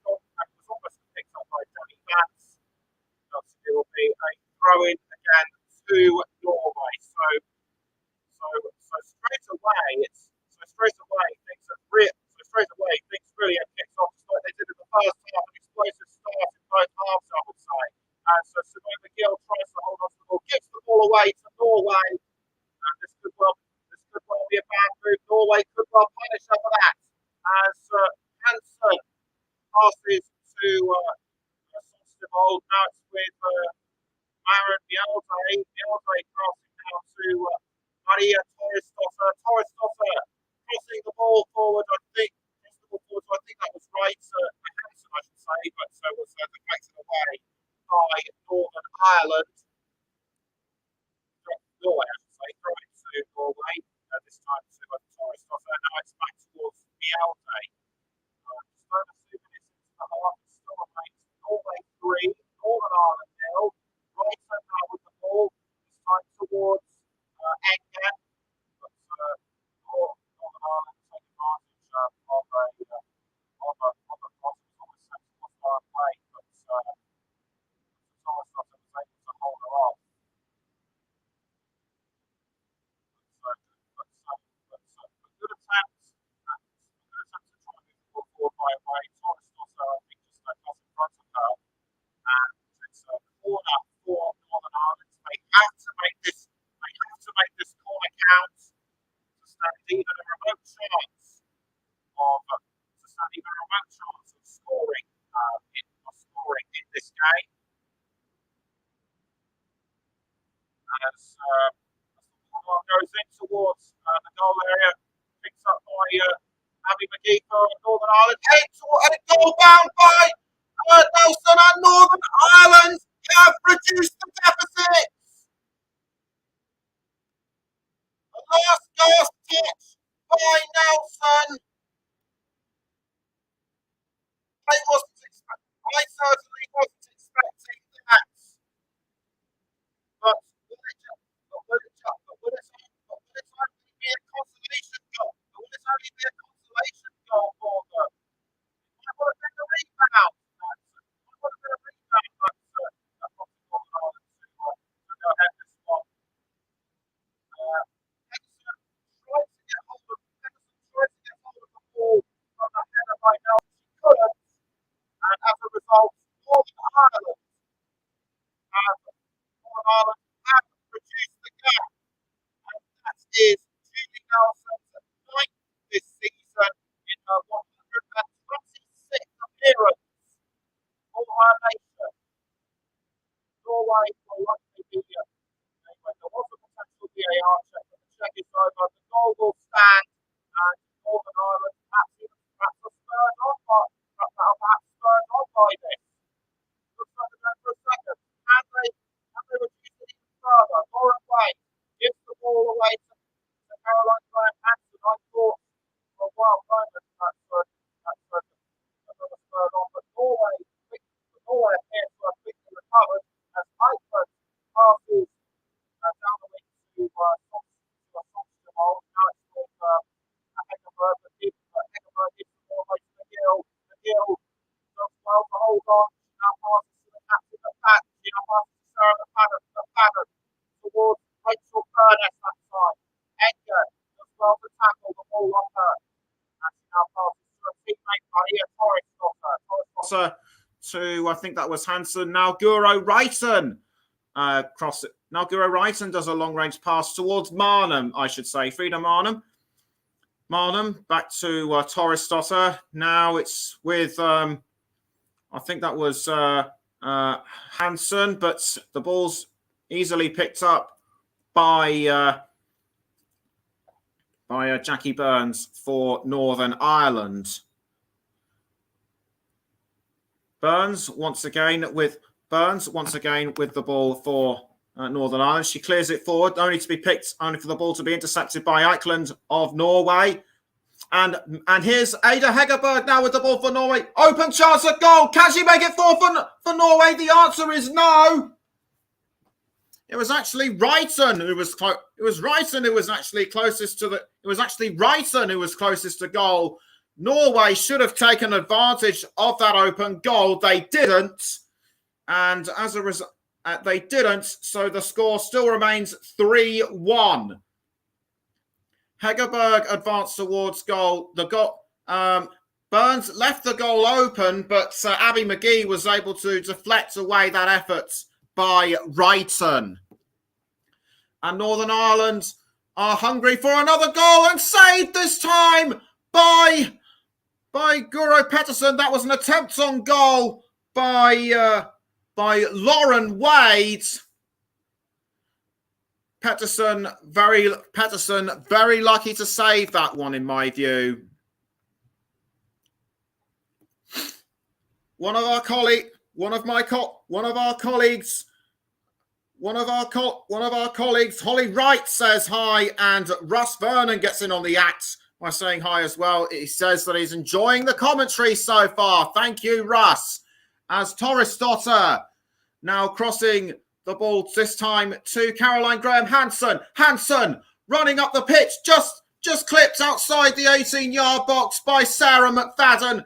almost picked up by Danny Vance. That's still be a throw-in again to Norway. So straight away things really have kicked off just like they did in the first half. An explosive start in both halves, I would say. And so Simone McGill tries to hold on to the ball, gives the ball away to Norway. And this could well be a bad move. Norway could well punish her for that, as Hansen passes to Sostavold. Now it's with Maren Mjelde. Mjelde passing now to Maria Torres-Dotter crossing the ball forward. I think that was right. Hansen, I should say, but was deflected away by Northern Ireland. Norway, I should say, throw it to Norway. This time to Torres-Dotter. Now it's back towards Mjelde. Just over 2 minutes into the half, it still remains Norway 3, Northern Ireland 0. Wrighton now with the ball. This time towards Edgar. But Northern Ireland take advantage of a cross. It was almost sensible far play, but Torres-Dotter was able to hold her off. But good attempts to try and move the ball forward by way. Torres-Dotter, I think, just got in front of her, and it's a corner for Northern Ireland. They have to make this corner count to stand even a remote chance of scoring in this game. As the ball goes in towards the goal area, picked up by Abby McGee for Northern Ireland, and a goal bound by Nelson, and Northern Ireland have reduced the deficit. The last gasp touch by Nelson. I certainly wasn't expecting that. But will it only be a consolation goal? Will it only be a consolation goal for them? It would have been a rebound. That's what Northern Ireland to go ahead this one. Henderson tried to get hold of the ball from the header by Nelson. She couldn't. And as a result, Northern Ireland have reduced the gap. And that is Julie Nelson's 9th this season in her 126th appearance for her nation. Norway will likely be anyway, there was a potential VAR check, but the check is over. The goal will stand, and Northern Norway, Norway appears to have quickly recovered as Iceland passes down the wing to Sostervold. Now it's with Heckenberg, but Heckenberg gives the ball away to McGill. McGill does well to hold on. She now passes to the captain of Pat. She now passes to Sarah McFadden towards Rachel Furness that time. Edgar does well to tackle the ball on her. And she now passes to a teammate, Maria Torres to, I think that was Hansen. Now Guro Wrighton cross it. Now Guro Wrighton does a long-range pass towards Marnham, I should say. Frida Marnham. Marnham back to Torres Stotter. Now it's with, I think that was Hansen, but the ball's easily picked up by Jackie Burns for Northern Ireland. Burns once again with the ball for Northern Ireland. She clears it forward, only for the ball to be intercepted by Eikeland of Norway. And here's Ada Hegerberg now with the ball for Norway. Open chance at goal. Can she make it four for Norway? The answer is no. It was actually Wrighton who was close. It was Wrighton who was actually closest to Wrighton who was closest to goal. Norway should have taken advantage of that open goal. They didn't. And as a result, they didn't. So the score still remains 3-1. Hegerberg advanced towards goal. Burns left the goal open, but Abby McGee was able to deflect away that effort by Wrighton. And Northern Ireland are hungry for another goal and saved this time by Guro Pettersson. That was an attempt on goal by Lauren Wade. Pettersson very lucky to save that one, in my view. One of our colleagues, Holly Wright says hi, and Russ Vernon gets in on the act by saying hi as well. He says that he's enjoying the commentary so far. Thank you, Russ. As Torres Stotter now crossing the ball this time to Caroline Graham Hansen. Hansen running up the pitch, just clipped outside the 18-yard box by Sarah McFadden.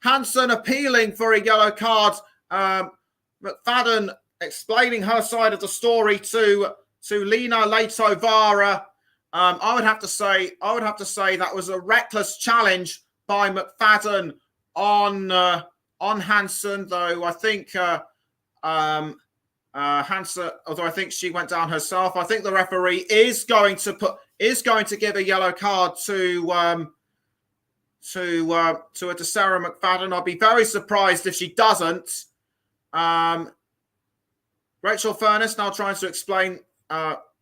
Hansen appealing for a yellow card. McFadden explaining her side of the story to Lena Letovara. I would have to say that was a reckless challenge by McFadden on Hansen, though I think Hansen, although I think she went down herself. I think the referee is going to give a yellow card to Sarah McFadden. I'd be very surprised if she doesn't. Rachel Furness now trying to explain.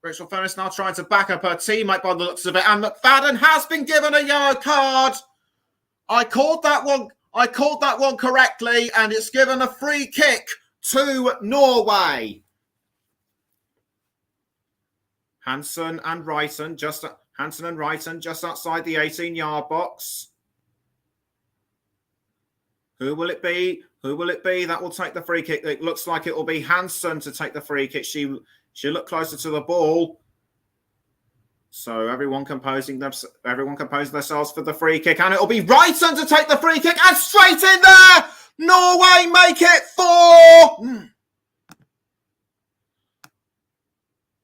Rachel Furness now trying to back up her teammate by the looks of it, and McFadden has been given a yellow card. I called that one correctly, and it's given a free kick to Norway. Hansen and Wrighton just outside the 18-yard box. Who will it be? That will take the free kick. It looks like it will be Hansen to take the free kick. She looked closer to the ball. So everyone composing themselves for the free kick, and it'll be Wrighton to take the free kick, and straight in there, Norway make it 4.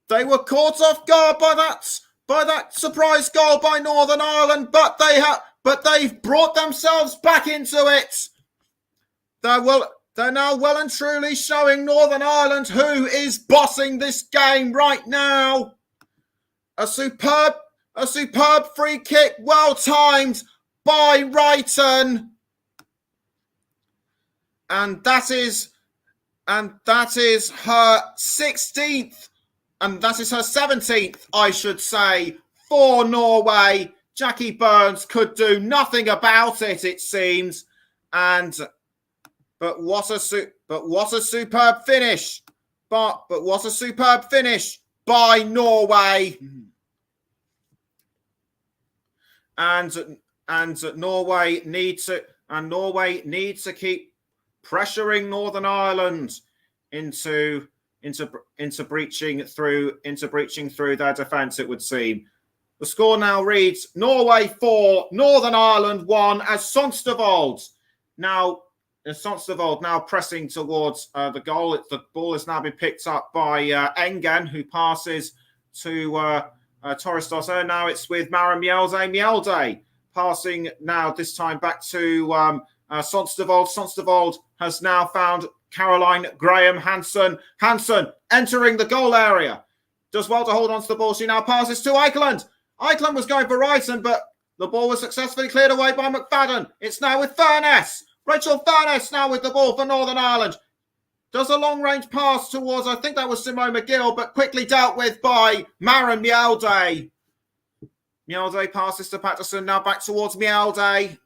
They were caught off guard by that surprise goal by Northern Ireland, but they've brought themselves back into it. They're now well and truly showing Northern Ireland who is bossing this game right now. A superb free kick, well timed by Wrighton. And that is her 16th, and that is her 17th, I should say, for Norway. Jackie Burns could do nothing about it, it seems. But what a superb finish. But what a superb finish by Norway. And Norway need to keep pressuring Northern Ireland into breaching through their defence, it would seem. The score now reads Norway 4, Northern Ireland 1 as Sonstavold now pressing towards the goal. The ball has now been picked up by Engen, who passes to Torresdottir. Now it's with Maren Mjelde. Mjelde passing now, this time back to Sonstavold. Sonstavold has now found Caroline Graham Hansen. Hansen entering the goal area. Does well to hold on to the ball. She now passes to Eikeland. Eikeland was going for Ryton, but the ball was successfully cleared away by McFadden. It's now with Furness. Rachel Furness now with the ball for Northern Ireland. Does a long-range pass towards, I think that was Simone McGill, but quickly dealt with by Maren Mjelde. Mjelde passes to Patterson, now back towards Mjelde.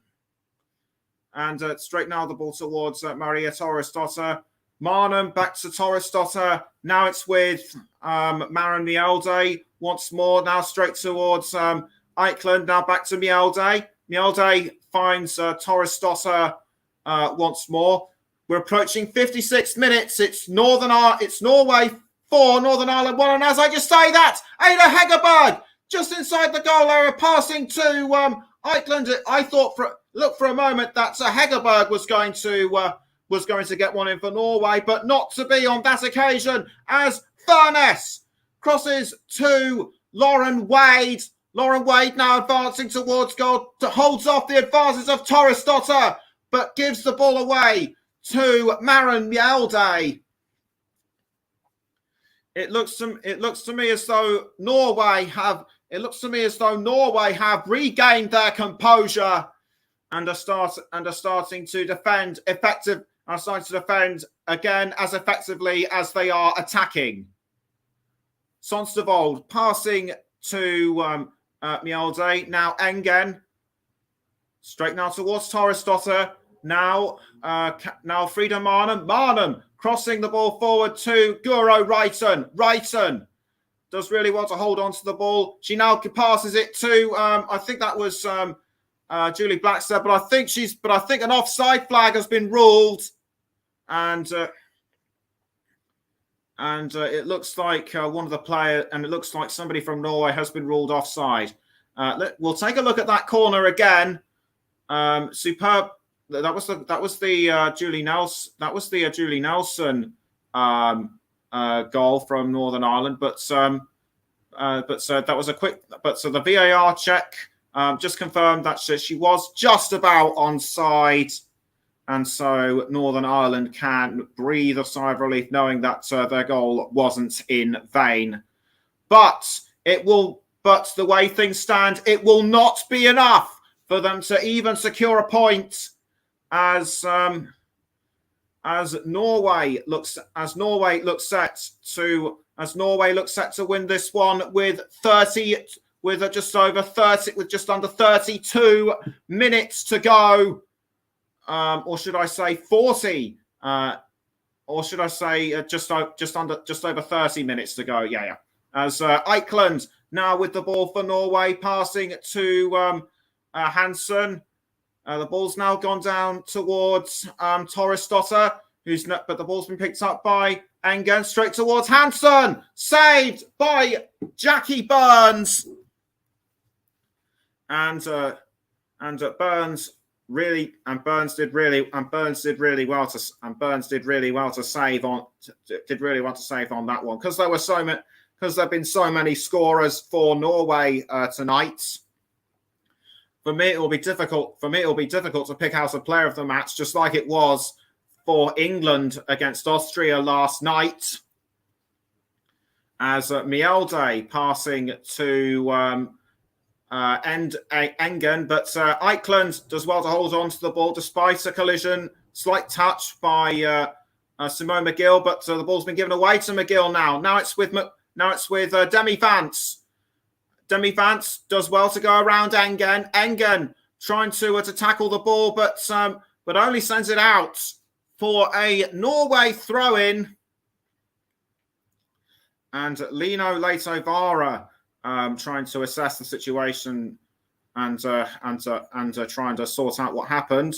And straight now the ball towards Maria Torresdottir. Marnham back to Torresdottir. Now it's with Maren Mjelde once more. Now straight towards Eikeland. Now back to Mjelde. Mjelde finds Torresdottir once more. We're approaching 56 minutes. It's Norway 4, Northern Ireland 1. And as I just say that, Ada Hegerberg just inside the goal area, passing to Eikeland. I thought for a moment that Hegerberg was going to get one in for Norway, but not to be on that occasion, as Furness crosses to Lauren Wade. Lauren Wade now advancing towards goal, holds off the advances of Torresdottir, but gives the ball away to Maren Mjelde. It looks to me as though Norway have regained their composure and are starting to defend again as effectively as they are attacking. Sonstavold passing to Mjelde. Now Engen. Straight now towards Torresdottir. Now Frida Marnham. Marnham crossing the ball forward to Guro Ryton. Ryton does really well to hold on to the ball. She now passes it to I think that was Julie Blackstead, but I think an offside flag has been ruled, and it looks like one of the players, and it looks like somebody from Norway has been ruled offside. We'll take a look at that corner again. Superb. That was the Julie Nelson. That was the Julie Nelson goal from Northern Ireland. But that was a quick. But so the VAR check just confirmed that she was just about onside, and so Northern Ireland can breathe a sigh of relief knowing that their goal wasn't in vain. But the way things stand, it will not be enough for them to even secure a point. As Norway looks set to win this one with just under 32 minutes to go, or should I say 40, or should I say just over 30 minutes to go? Yeah. As Eikeland now with the ball for Norway, passing to Hansen. The ball's now gone down towards Torresdottir, but the ball's been picked up by Engen, straight towards Hansen, saved by Jackie Burns, and Burns did really well to save on that one, because there have been so many scorers for Norway tonight. For me, it will be difficult to pick out a player of the match, just like it was for England against Austria last night. As Mjelde passing to Engen, but Eikeland does well to hold on to the ball despite a collision, slight touch by Simone McGill, but the ball's been given away to McGill now. Now it's with Demi Vance. Demi Vance does well to go around Engen. Engen trying to tackle the ball, but only sends it out for a Norway throw-in. And Lino Leitovara trying to assess the situation and trying to sort out what happened.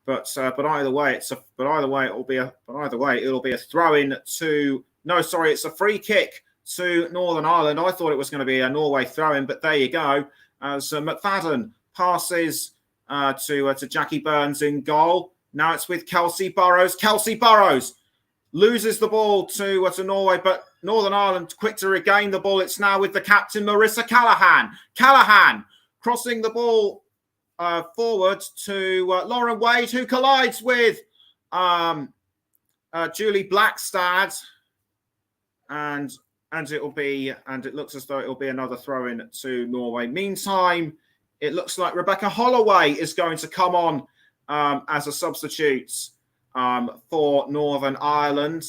But either way, it'll be a throw in to it's a free kick to Northern Ireland. I thought it was going to be a Norway throw in, but there you go. As McFadden passes to Jackie Burns in goal. Now it's with Kelsey Burrows. Kelsey Burrows loses the ball to Norway, but Northern Ireland quick to regain the ball. It's now with the captain, Marissa Callaghan. Callaghan crossing the ball forward to Lauren Wade, who collides with Julie Blackstad, and it looks as though it'll be another throw in to Norway. Meantime, it looks like Rebecca Holloway is going to come on as a substitute for Northern Ireland.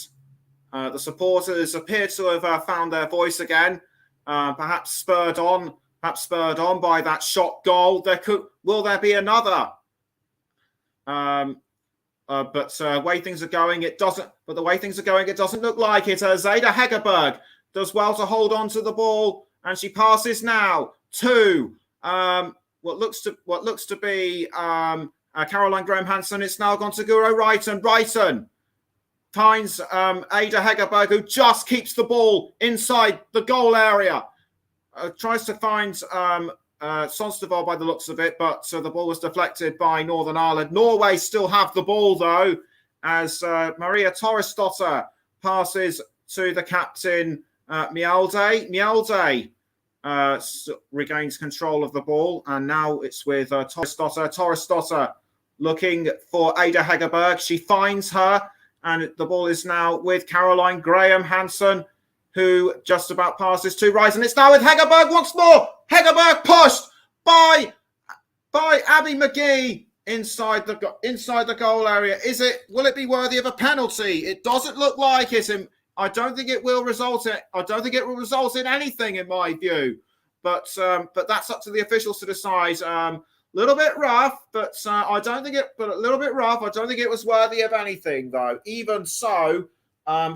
The supporters appear to have found their voice again, perhaps spurred on by that shot goal. Will there be another? But the way things are going, it doesn't. But the way things are going, it doesn't look like it. Zayda Hegerberg does well to hold on to the ball, and she passes now to what looks to be Caroline Graham Hansen. It's now gone to Guro Wrighton. Wrighton finds Ada Hegerberg, who just keeps the ball inside the goal area. Tries to find Sonstevall by the looks of it, but the ball was deflected by Northern Ireland. Norway still have the ball, though, as Maria Torresdotter passes to the captain, Mjelde. Mjelde regains control of the ball, and now it's with Torresdotter. Torresdotter looking for Ada Hegerberg. She finds her, and the ball is now with Caroline Graham Hansen, who just about passes to Rice, and it's now with Hegerberg once more. Hegerberg pushed by Abby McGee inside the goal area. Will it be worthy of a penalty? It doesn't look like it. I don't think it will result in anything, in my view. But that's up to the officials to decide. Little bit rough, but I don't think it. But a little bit rough. I don't think it was worthy of anything, though. Even so,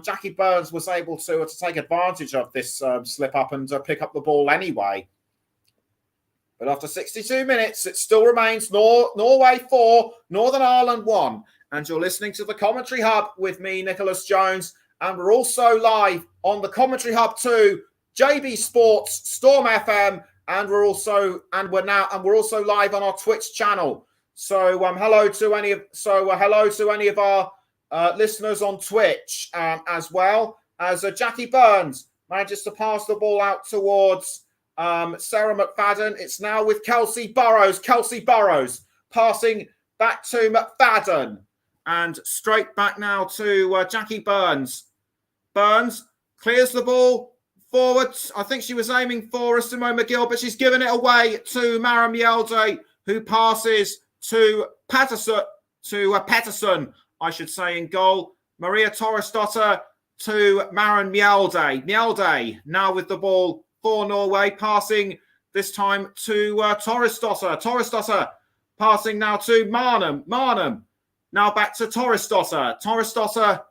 Jackie Burns was able to take advantage of this slip up and pick up the ball anyway. But after 62 minutes, it still remains Norway 4, Northern Ireland 1. And you're listening to the Commentary Hub with me, Nicholas Jones. And we're also live on the Commentary Hub 2, JB Sports, Storm FM, and we're also live on our Twitch channel. So hello to any of our listeners on Twitch as well, as Jackie Burns manages to pass the ball out towards Sarah McFadden. It's now with Kelsey Burrows. Kelsey Burrows passing back to McFadden, and straight back now to Jackie Burns. Burns clears the ball forward. I think she was aiming for Simone McGill, but she's given it away to Mara Mjelde, who passes to Pettersson, I should say, in goal. Maria Torresdotter to Maren Mjelde. Mjelde now with the ball for Norway, passing this time to Torresdotter. Torresdotter passing now to Marnham. Marnham now back to Torresdotter. Torresdotter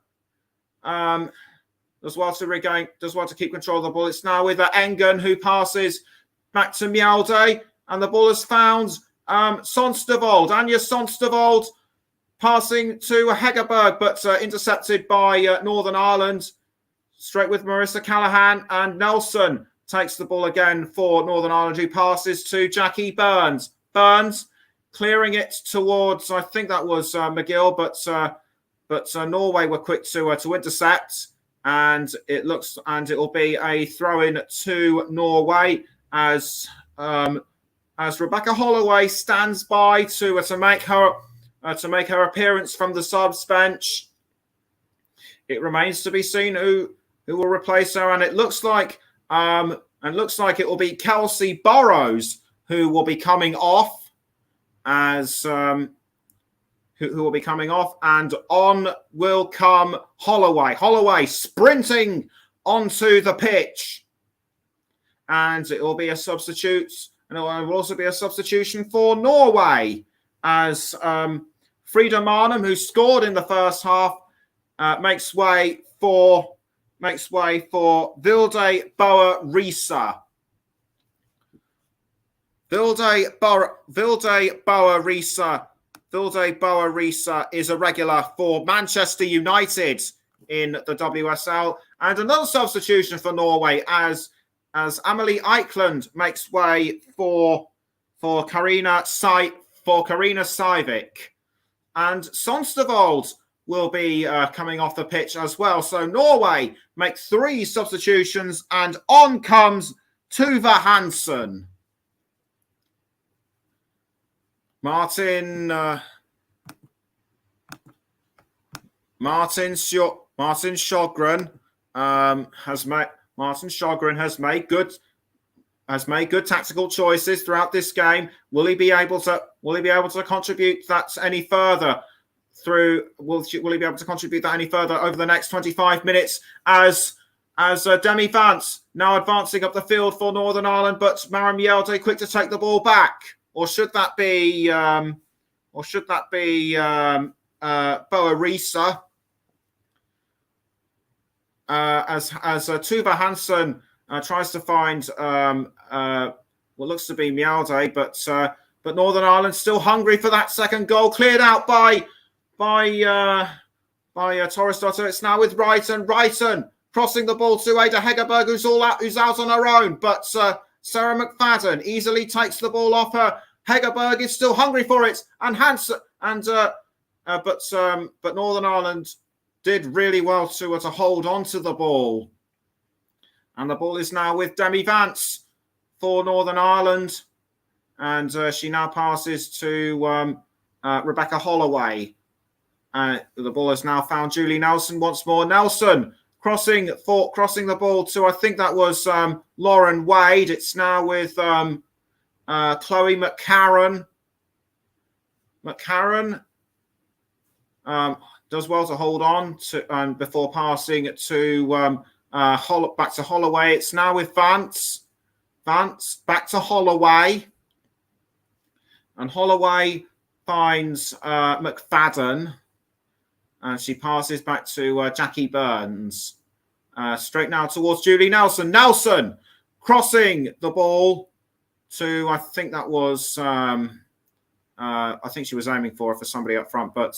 does well to keep control of the ball. It's now with Engen, who passes back to Mjelde, and the ball is found Sonstevall. Anja Sonstevall passing to Hegerberg, but intercepted by Northern Ireland. Straight with Marissa Callaghan, and Nelson takes the ball again for Northern Ireland, who passes to Jackie Burns. Burns clearing it towards, I think that was McGill, but Norway were quick to intercept, and it will be a throw in to Norway as Rebecca Holloway stands by to make her appearance from the subs bench. It remains to be seen who will replace her, and it looks like it will be Kelsey Burrows who will be coming off who will be coming off, and on will come Holloway. Holloway sprinting onto the pitch, and it will be a substitute, and it will also be a substitution for Norway, as Frida Marnham, who scored in the first half, makes way for Vilde Boer Risa. Vilde Boer Risa Vilde Boa Risa is a regular for Manchester United in the WSL. And another substitution for Norway as Amelie Eikeland makes way for Karina Sivik. And Sonstervold will be coming off the pitch as well. So Norway make 3 substitutions, and on comes Tuva Hansen. Martin Sjogren has made good tactical choices throughout this game. Will he be able to contribute that any further will he be able to contribute that any further over the next 25 minutes as Demi Vance now advancing up the field for Northern Ireland, but Maren Mjelde quick to take the ball back, or should that be Boa Risa as Tuva Hansen tries to find what looks to be Mjelde, but Northern Ireland still hungry for that second goal, cleared out by Torisdottir. It's now with Wrighton crossing the ball to Ada Hegerberg, who's out on her own, but Sarah McFadden easily takes the ball off her. Hegerberg is still hungry for it, and Hansen but Northern Ireland did really well to hold on to the ball. And the ball is now with Demi Vance for Northern Ireland. And she now passes to Rebecca Holloway. The ball has now found Julie Nelson once more. Nelson crossing the ball to, I think that was Lauren Wade. It's now with Chloe McCarron. McCarron does well to hold on to before passing to back to Holloway. It's now with Vance back to Holloway, and Holloway finds McFadden, and she passes back to Jackie Burns. Straight now towards Julie Nelson. Nelson crossing the ball to, I think that was I think she was aiming for somebody up front, but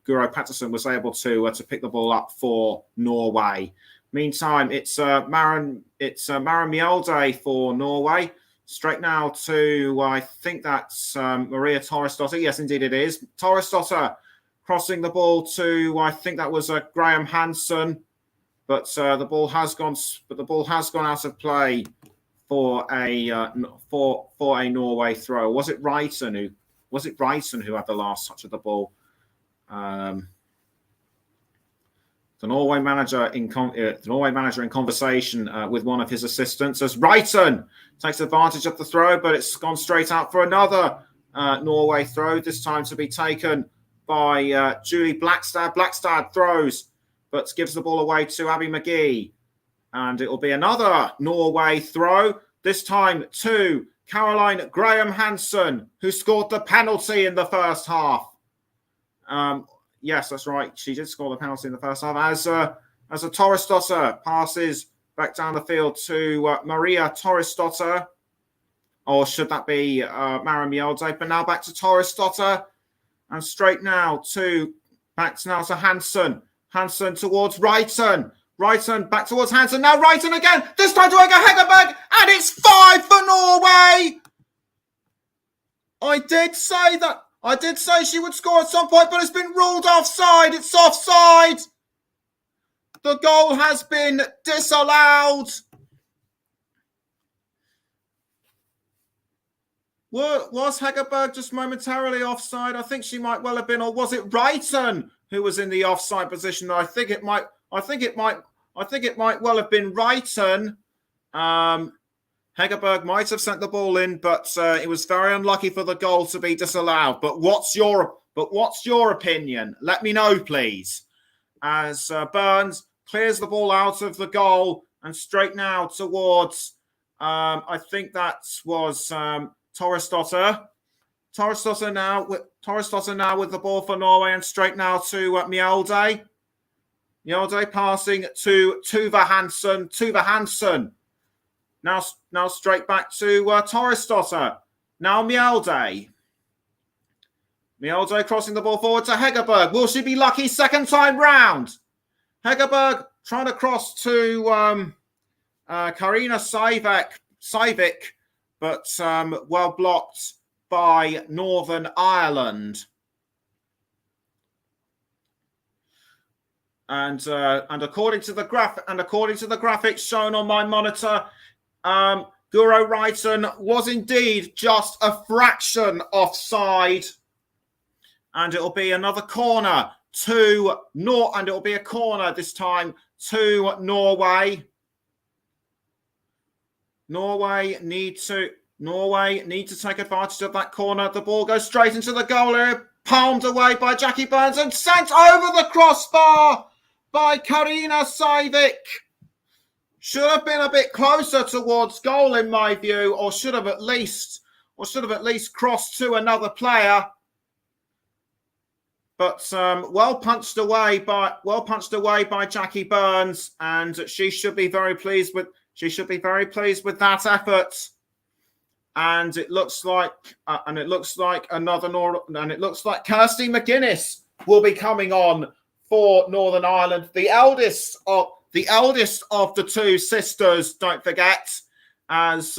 Guro Patterson was able to pick the ball up for Norway. Meantime, it's Maren Mjelde for Norway. Straight now to, I think that's Maria Torisdottir. Yes, indeed it is. Torisdottir crossing the ball to, I think that was Graham Hansen, but the ball has gone out of play for a Norway throw. Was it Wrighton who had the last touch of the ball? The Norway manager in conversation with one of his assistants as Wrighton takes advantage of the throw, but it's gone straight out for another Norway throw, this time to be taken by Julie Blackstad. Blackstad throws, but gives the ball away to Abby McGee. And it will be another Norway throw, this time to Caroline Graham Hansen, who scored the penalty in the first half. Yes, that's right. She did score the penalty in the first half. As a Torisdottir passes back down the field to Maria Torisdottir, or should that be Maren Mjelde? But now back to Torisdottir, and straight now back to Hansen. Hansen towards Wrighton. Wrighton back towards Hansen. Now Wrighton again. This time to Ega Hegerberg, and it's 5 for Norway. I did say she would score at some point, but it's been ruled offside. It's offside. The goal has been disallowed. Was Hegerberg just momentarily offside? I think she might well have been, or was it Wrighton who was in the offside position? I think it might well have been Wrighton. Hegerberg might have sent the ball in, but it was very unlucky for the goal to be disallowed. But what's your opinion? Let me know, please. As Burns clears the ball out of the goal and straight now towards, I think that was Torisdottir. Torisdottir now with the ball for Norway, and straight now to Mjelde. Mjelde passing to Tuva Hansen. Now straight back to Torisdottir. Now Mjelde. Mjelde crossing the ball forward to Hegerberg. Will she be lucky second time round? Hegerberg trying to cross to Karina Sivik, but well blocked by Northern Ireland. And according to the graphics shown on my monitor, Guro Reiten was indeed just a fraction offside. And it'll be another corner and it'll be a corner this time to Norway. Norway need to take advantage of that corner. The ball goes straight into the goal area, palmed away by Jackie Burns and sent over the crossbar by Karina Sivik. Should have been a bit closer towards goal in my view, or should have at least crossed to another player. But well punched away by Jackie Burns, and she should be very pleased with that effort. And it looks like Kirsty McGuinness will be coming on for Northern Ireland, the eldest of the two sisters. Don't forget, as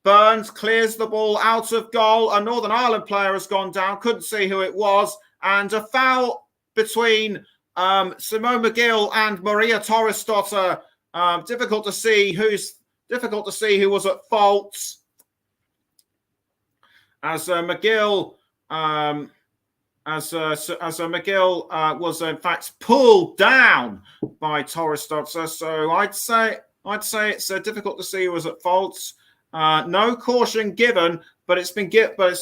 Burns clears the ball out of goal, a Northern Ireland player has gone down. Couldn't see who it was. And a foul between Simone McGill and Maria Torresdotter. Difficult to see who was at fault. As McGill was in fact pulled down by Torresdotter. So I'd say it's difficult to see who was at fault. No caution given, but it's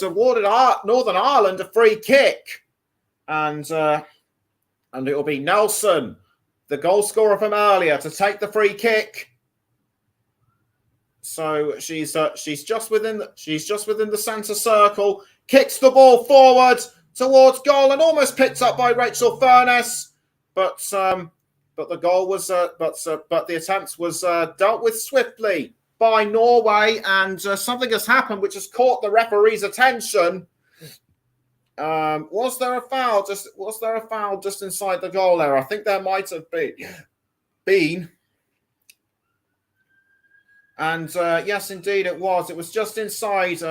awarded Northern Ireland a free kick. And it will be Nelson, the goal scorer from earlier, to take the free kick. So she's just within the centre circle, kicks the ball forward towards goal and almost picked up by Rachel Furness, but the goal was but the attempt was dealt with swiftly by Norway, and something has happened which has caught the referee's attention. Was there a foul just inside the goal area? I think there might have been. And yes, indeed it was. It was just inside.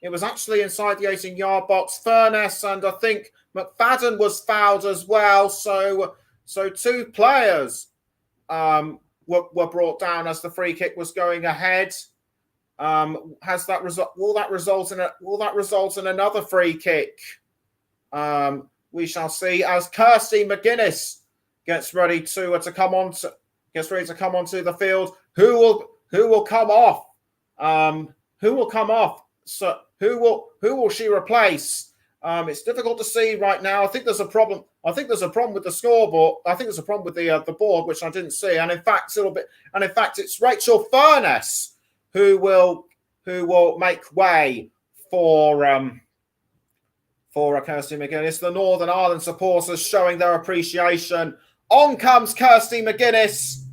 It was actually inside the 18-yard box. Furness and I think McFadden was fouled as well. So two players were brought down as the free kick was going ahead. Will that result in another free kick? We shall see as Kirsty McGuinness gets ready to come onto the field. Who will come off? Who will come off? So who will she replace? It's difficult to see right now. I think there's a problem. With the scoreboard. I think there's a problem with the board, which I didn't see. And in fact, it's Rachel Furness who will make way for Kirsty McGuinness. The Northern Ireland supporters showing their appreciation. On comes Kirsty McGuinness.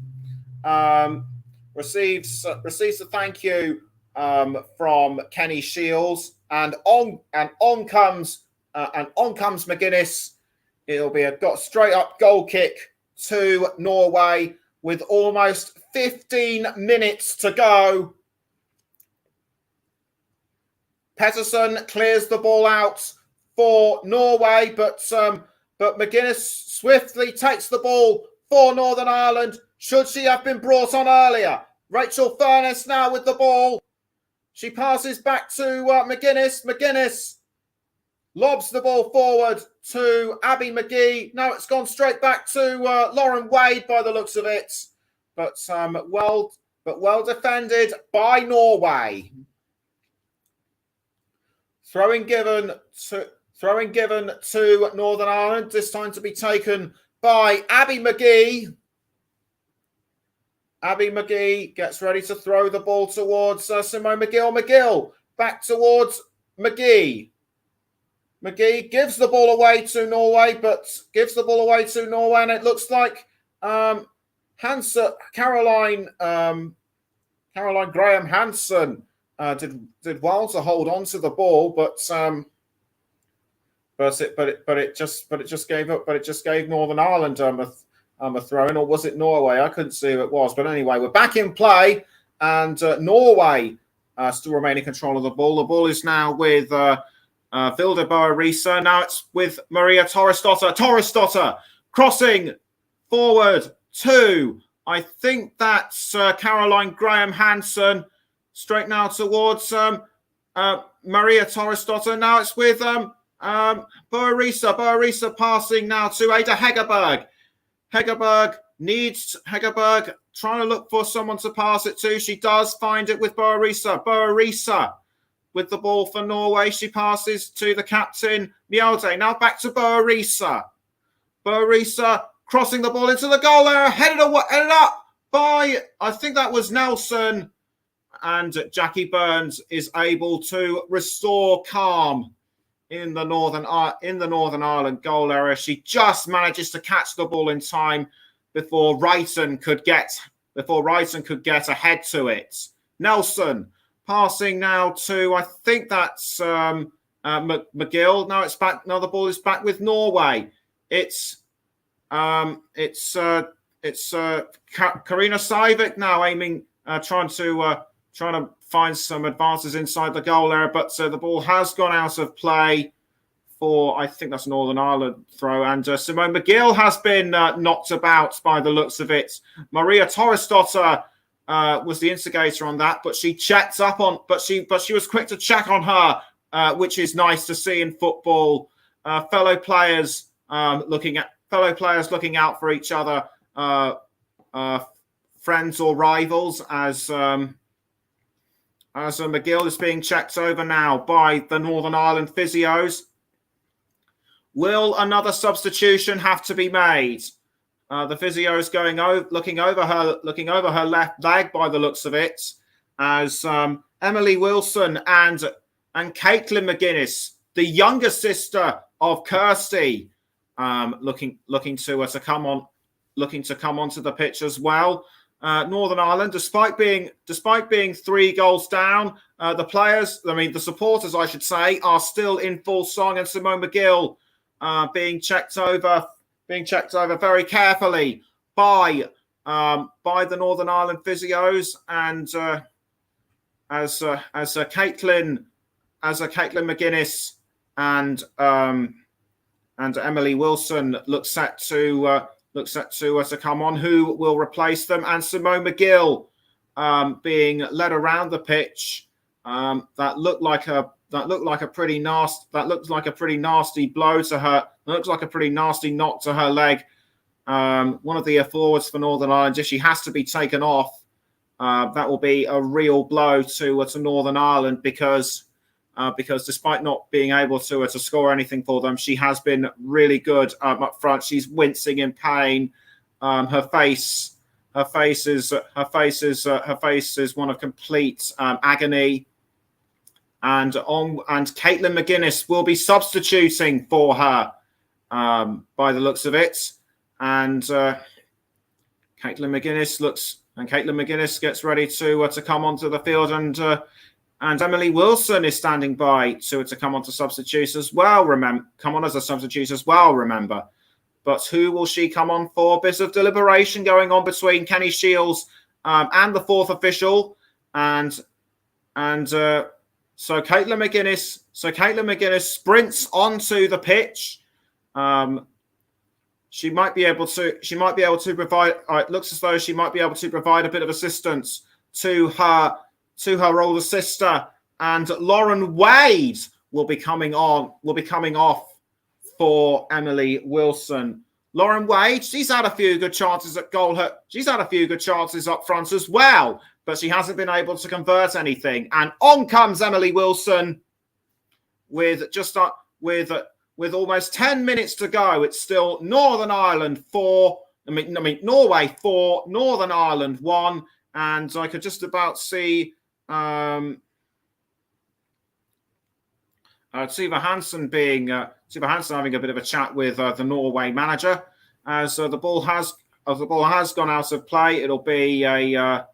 Receives a thank you from Kenny Shields, and on comes McGuinness. It'll be a straight up goal kick to Norway with almost 15 minutes to go. Petterson clears the ball out for Norway, but McGuinness swiftly takes the ball for Northern Ireland. Should she have been brought on earlier? Rachel Furness now with the ball. She passes back to McGuinness. McGuinness lobs the ball forward to Abby McGee. Now it's gone straight back to Lauren Wade by the looks of it. But well defended by Norway. Throwing given to Northern Ireland, this time to be taken by Abby McGee. Abby McGee gets ready to throw the ball towards Simone McGill. McGill back towards McGee. McGee gives the ball away to Norway, and it looks like Caroline Graham Hansen did well to hold on to the ball, but but it just gave Northern Ireland a throw in, or was it Norway? I couldn't see who it was, but anyway, we're back in play, and Norway still remain in control of the ball. The ball is now with Vilde Boa-Risa. Now it's with Maria Torresdotter. Torresdotter crossing forward to, I think that's Caroline Graham Hansen, straight now towards Maria Torresdotter. Now it's with Boa-Risa. Boa-Risa passing now to Ada Hegerberg. Hegerberg trying to look for someone to pass it to. She does find it with Boa-Risa. Boa-Risa with the ball for Norway. She passes to the captain, Mjelde. Now back to Boa-Risa. Boa-Risa crossing the ball into the goal area, headed up by, I think that was Nelson. And Jackie Burns is able to restore calm in the Northern Ireland goal area. She just manages to catch the ball in time before Wrighton could get ahead to it. Nelson passing now to, I think that's McGill. Now it's back. Now the ball is back with Norway. It's Karina Saivik now aiming, trying to find some advances inside the goal area, but the ball has gone out of play for, I think that's Northern Ireland throw, and Simone McGill has been knocked about by the looks of it. Maria Torresdotter was the instigator on that, but she checked up on, but she was quick to check on her, which is nice to see in football. Fellow players looking out for each other, friends or rivals, as McGill is being checked over now by the Northern Ireland physios. Will another substitution have to be made? The physio is looking over her left leg by the looks of it, as Emily Wilson and Caitlin McGuinness, the younger sister of Kirsty, looking to come onto the pitch as well. Northern Ireland, despite being 3 goals down, the supporters, I should say, are still in full song, and Simone McGill being checked over very carefully by the Northern Ireland physios, and as Caitlin McGuinness and Emily Wilson looks set to come on, who will replace them, and Simone McGill being led around the pitch. That looked like a pretty nasty blow to her. Looks like a pretty nasty knock to her leg. One of the forwards for Northern Ireland, if she has to be taken off, that will be a real blow to Northern Ireland, because despite not being able to score anything for them, she has been really good up front. She's wincing in pain. Her face is one of complete agony. And Caitlin McGuinness will be substituting for her, by the looks of it. And Caitlin McGuinness gets ready to come onto the field, and Emily Wilson is standing by to come on to substitutes as well. Come on as a substitute as well. Remember, but who will she come on for? Bit of deliberation going on between Kenny Shields and the 4th official, and so Caitlin McGuinness sprints onto the pitch. She might be able to provide. It looks as though she might be able to provide a bit of assistance to her older sister, and Lauren Wade will be coming off for Emily Wilson. Lauren Wade, she's had a few good chances at goal. She's had a few good chances up front as well, but she hasn't been able to convert anything. And on comes Emily Wilson with almost 10 minutes to go. It's still Northern Ireland 4. Norway 4, Northern Ireland 1. And I could just about see Tuva Hansen having a bit of a chat with the Norway manager, as the ball has gone out of play. It'll be a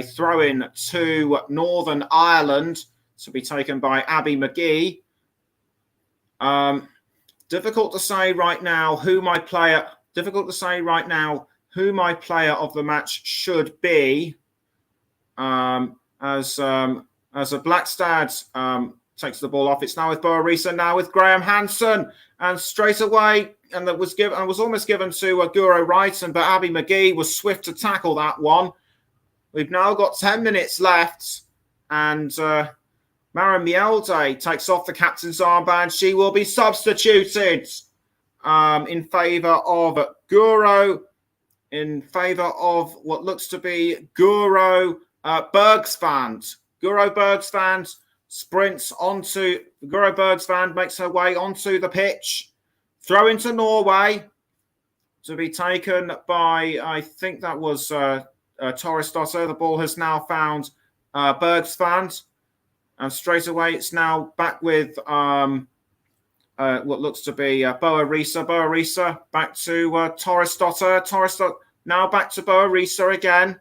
throw in to Northern Ireland to be taken by Abby McGee. Difficult to say right now who my player. Difficult to say right now who my player of the match should be. As a Blackstad takes the ball off, it's now with Boarisa, now with Graham Hansen, and straight away, and that was given, and was almost given to Guro Wrighton, but Abby McGee was swift to tackle that one. We've now got 10 minutes left, and Mara Mielde takes off the captain's armband. She will be substituted in favour of Guro, in favour of what looks to be Guro Bergsvand. Guro Bergsvand sprints onto, Guro Bergsvand makes her way onto the pitch. Throw into Norway to be taken by, I think that was Torresdotter. The ball has now found Bergsvand. And straight away, it's now back with what looks to be Boarisa. Boarisa back to Torresdotter. Torresdotter now back to Boarisa again.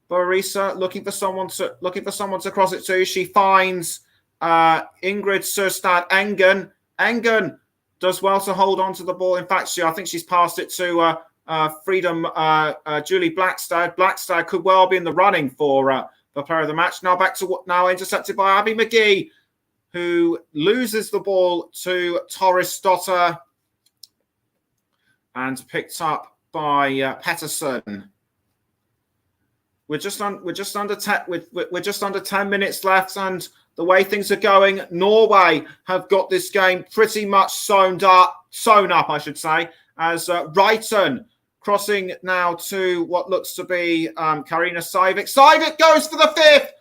Boarisa looking for someone to cross it to. She finds Ingrid Sørstad Engen. Engen does well to hold on to the ball. In fact, I think she's passed it to Freedom Julie Blackstad. Blackstad could well be in the running for the player of the match. Now intercepted by Abby McGee, who loses the ball to Torresdotter and picked up by Pettersson. We're just under 10 minutes left, and the way things are going, Norway have got this game pretty much sewn up, I should say, as Wrighton crossing now to what looks to be Karina Sivik. Sivik goes for the fifth,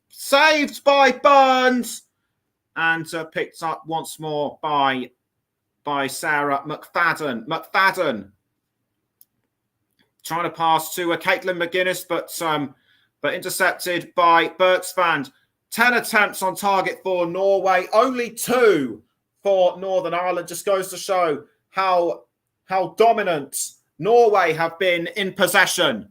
saved by Burns, and picked up once more by Sarah McFadden. McFadden trying to pass to Caitlin McGuinness, but intercepted by Bergsvand. 10 attempts on target for Norway, only 2 for Northern Ireland. Just goes to show how dominant Norway have been in possession.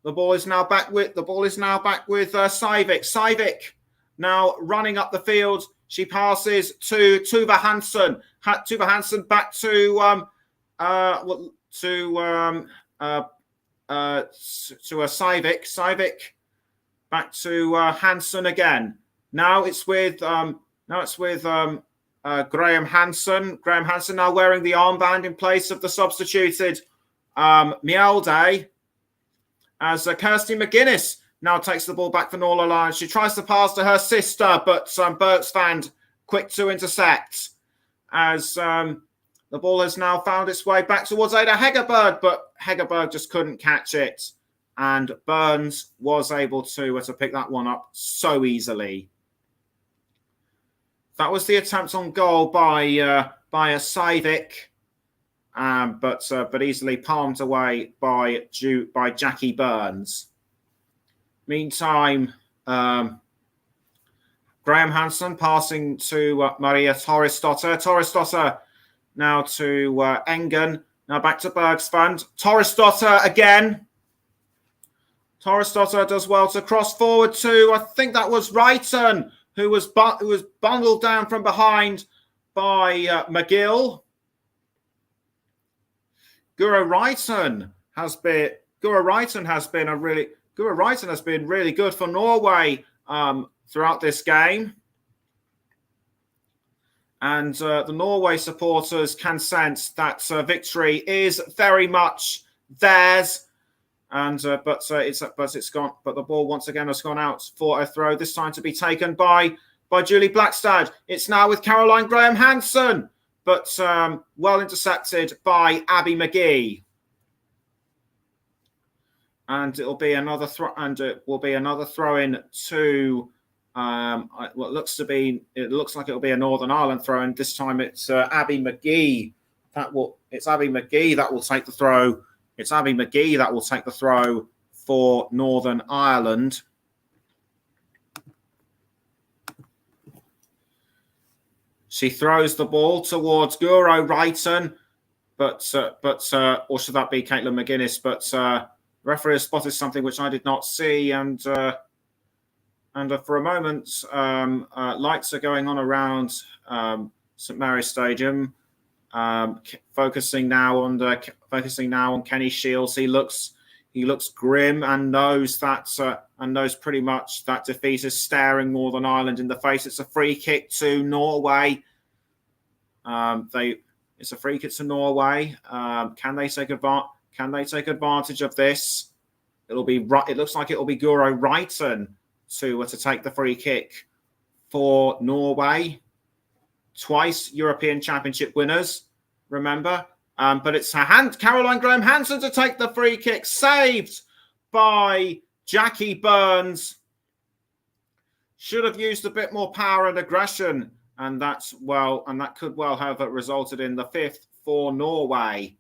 The ball is now back with Sivik. Sivik now running up the field. She passes to Tuva Hansen. Tuva Hansen back to Sivik. Sivik back to Hansen again. Now it's with Graham Hansen. Graham Hansen now wearing the armband in place of the substituted Mielde, as Kirsty McGuinness now takes the ball back for Northern Ireland. She tries to pass to her sister, but Bergsvand quick to intercept, as the ball has now found its way back towards Ada Hegerberg, but Hegerberg just couldn't catch it, and Burns was able to pick that one up so easily. That was the attempt on goal by a Sivik, but easily palmed away by Jackie Burns. Meantime, Graham Hansen passing to Maria Torresdotter. Torresdotter now to Engen. Now back to Bergsvand. Torresdotter again. Torresdotter does well to cross forward to, I think that was Wrighton, who was bundled down from behind by McGill. Guro Wrighton has been really good for Norway throughout this game. And the Norway supporters can sense that victory is very much theirs. And but the ball once again has gone out for a throw, this time to be taken by Julie Blackstad. It's now with Caroline Graham Hansen, but well intercepted by Abby McGee. And it will be another throw in to what looks to be. It looks like it will be a Northern Ireland throw in. This time it's Abby McGee. It's Abby McGee that will take the throw. It's Abby McGee that will take the throw for Northern Ireland. She throws the ball towards Guro Wrighton, but or should that be Caitlin McGuinness? But referee has spotted something which I did not see, and for a moment, lights are going on around St Mary's Stadium. Focusing now on Kenny Shields. He looks grim and knows pretty much that defeat is staring Northern Ireland in the face. It's a free kick to Norway. It's a free kick to Norway. Can they take advantage of this? It looks like it will be Guro Reiten to take the free kick for Norway. Twice European Championship winners, remember. But it's Caroline Graham Hansen to take the free kick, saved by Jackie Burns. Should have used a bit more power and aggression, and that could well have resulted in the 5th for Norway.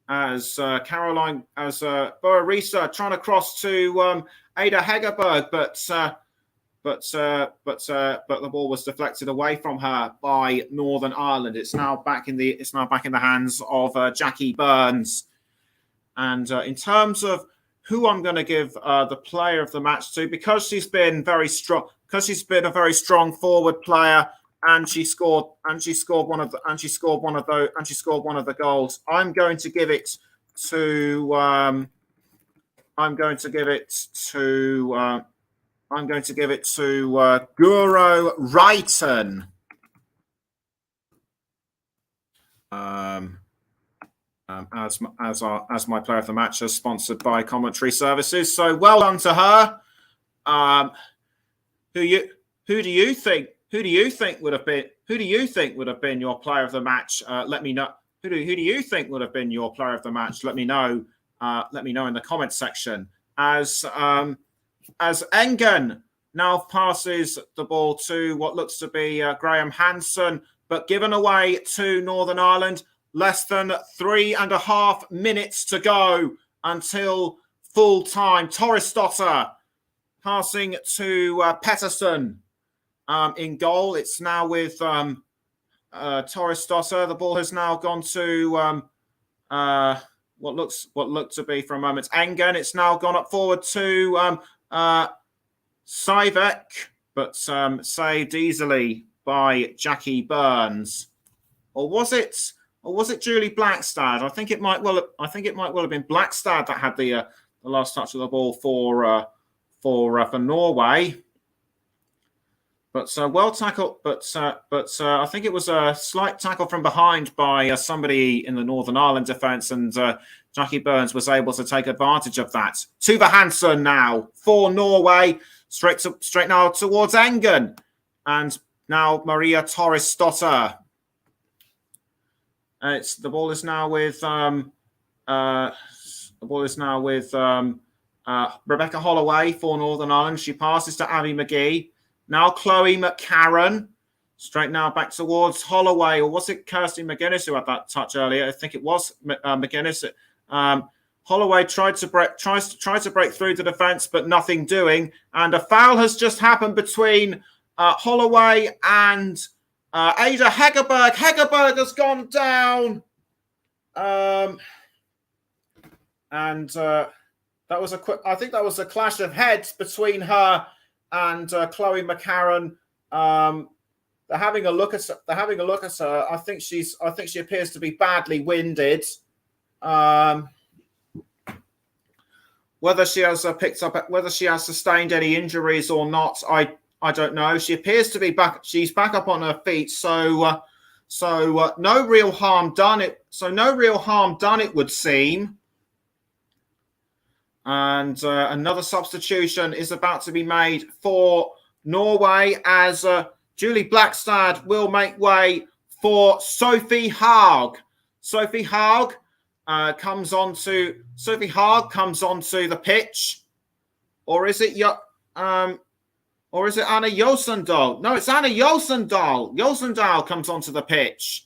As Bora Risa trying to cross to Ada Hegerberg, but the ball was deflected away from her by Northern Ireland. It's now back in the hands of Jackie Burns. And in terms of who I'm going to give the player of the match to, because she's been very strong, because she's been a very strong forward player, and she scored one of the goals. I'm going to give it to Guro Reiten. As my player of the match, is sponsored by Commentary Services. So well done to her. Who do you think would have been your player of the match? Let me know. Who do you think would have been your player of the match? Let me know. Let me know in the comments section. As Engen now passes the ball to what looks to be Graham Hansen, but given away to Northern Ireland. Less than 3.5 minutes to go until full time. Torresdotter passing to Pettersson in goal. It's now with Torresdotter. The ball has now gone to what looked to be for a moment Engen. It's now gone up forward to Sivek, but saved easily by Jackie Burns. Or was it Julie Blackstad? I think it might well have been Blackstad that had the last touch of the ball for Norway. But well tackled. But I think it was a slight tackle from behind by somebody in the Northern Ireland defence, and Jackie Burns was able to take advantage of that. Tuva Hansen now for Norway, straight now towards Engen, and now Maria Torresdotter. The ball is now with Rebecca Holloway for Northern Ireland. She passes to Abby McGee. Now Chloe McCarron. Straight now back towards Holloway, or was it Kirsty McGuinness who had that touch earlier? I think it was McGuinness. Holloway tried to break through the defence, but nothing doing. And a foul has just happened between Holloway and Ada Hegerberg. Hegerberg has gone down. I think that was a clash of heads between her and Chloe McCarron. They're having a look at her. I think she appears to be badly winded. Whether she has sustained any injuries or not, I don't know. She appears to be back. She's back up on her feet. So no real harm done. It would seem. And another substitution is about to be made for Norway, as Julie Blackstad will make way for Sophie Haag. Sophie Haag comes onto the pitch, or is it Anna Josendal? No, it's Anna Josendal. Josendal comes onto the pitch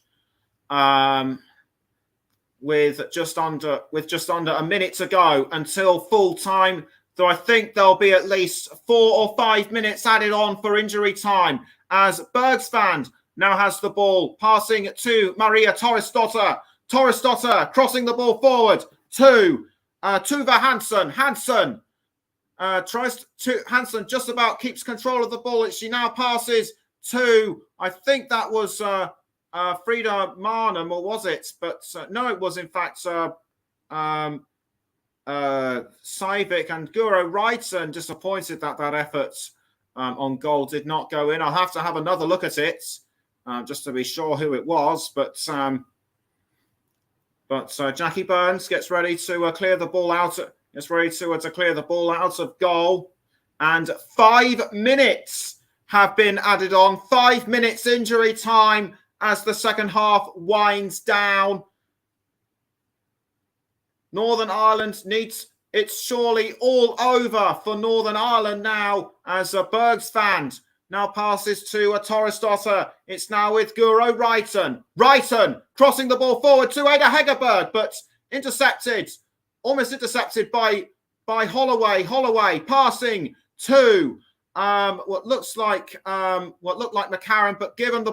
with just under a minute to go until full time. So I think there'll be at least 4 or 5 minutes added on for injury time, as Bergsvand now has the ball, passing to Maria Torresdotter. Torresdotter crossing the ball forward to Tuva Hansen. Hansen Hansen just about keeps control of the ball. She now passes to, I think that was Frida Marnham, or was it? But no, it was in fact Saivik and Guro Wrighton. Disappointed that effort on goal did not go in. I'll have to have another look at it just to be sure who it was. But Jackie Burns gets ready to clear the ball out. Gets ready to clear the ball out of goal, and 5 minutes have been added on. 5 minutes injury time as the second half winds down. Northern Ireland needs, it's surely all over for Northern Ireland now as Bergsvand now passes to Torresdotter. It's now with Guro Wrighton. Wrighton crossing the ball forward to Ada Hegerberg, but intercepted, almost intercepted by Holloway. Holloway passing to what looked like McCarron, but gives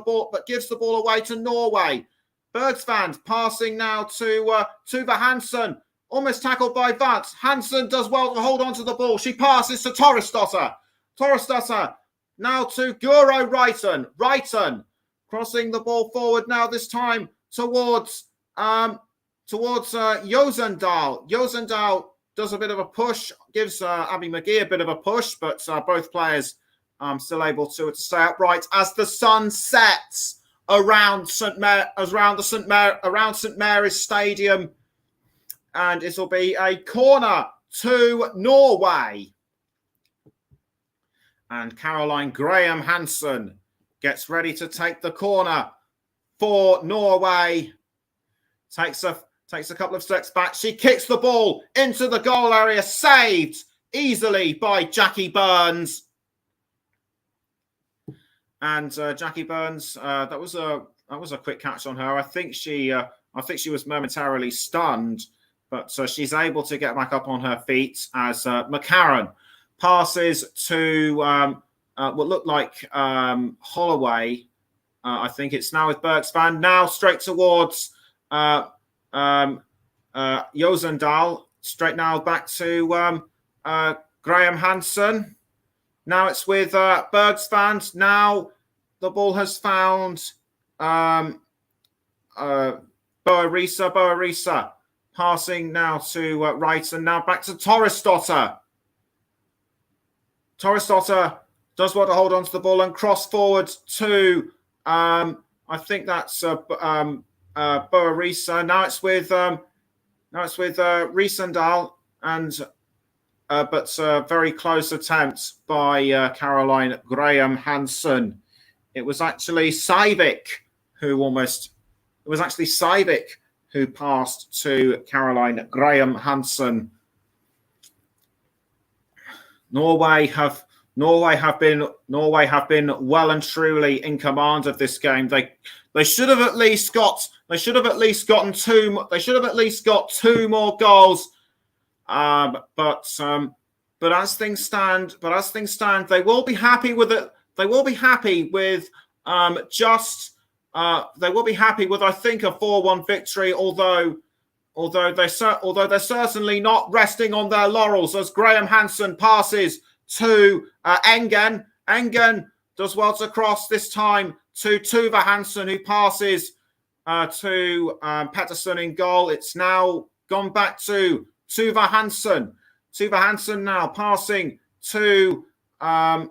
the ball away to Norway. Bergsvand passing now to Tuva Hansen, almost tackled by Vance. Hansen does well to hold on to the ball. She passes to Torresdotter. Torresdotter now to Guro Wrighton. Wrighton crossing the ball forward now, this time towards Josendal. Josendal does a bit of a push, gives Abby McGee a bit of a push, but both players still able to stay upright as the sun sets around St Mary's Stadium, and it'll be a corner to Norway. And Caroline Graham Hansen gets ready to take the corner for Norway. Takes a couple of steps back. She kicks the ball into the goal area, saved easily by Jackie Burns. And Jackie Burns, that was a quick catch on her. I think she was momentarily stunned, but she's able to get back up on her feet as McCarron passes to what looked like Holloway. I think it's now with Bergsvand. Now straight towards Josendal. Straight now back to Graham Hansen. Now it's with Bergsvand. Now the ball has found Boarisa passing now to Wrighton. Now back to Torresdotter. Torresdotter does want to hold on to the ball and cross forward to I think that's Boarisa. Now it's with Riesendal, and but very close attempt by Caroline Graham Hansen. It was actually Saivik who passed to Caroline Graham Hansen. Norway have been well and truly in command of this game. They should have at least got two more goals. But as things stand, they will be happy with it. They will be happy with I think, a 4-1 victory, although they're certainly not resting on their laurels as Graham Hansen passes to Engen. Engen does well to cross, this time to Tuva Hansen, who passes to Pettersson in goal. It's now gone back to Tuva Hansen. Tuva Hansen now passing to Boarisa.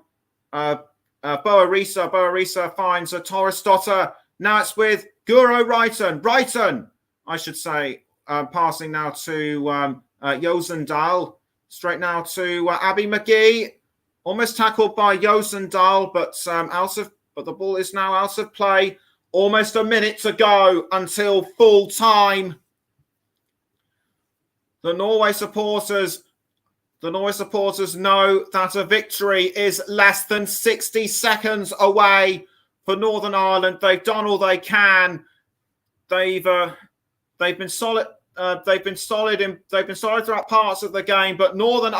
Boarisa finds Torresdotter. Now it's with Guro Wrighton. Wrighton, I should say, passing now to Josendal. Straight now to Abby McGee. Almost tackled by Josendal, but the ball is now out of play. Almost a minute to go until full time. The Norway supporters know that a victory is less than 60 seconds away for Northern Ireland. They've done all they can. They've been solid. They've been solid throughout parts of the game, but Norway,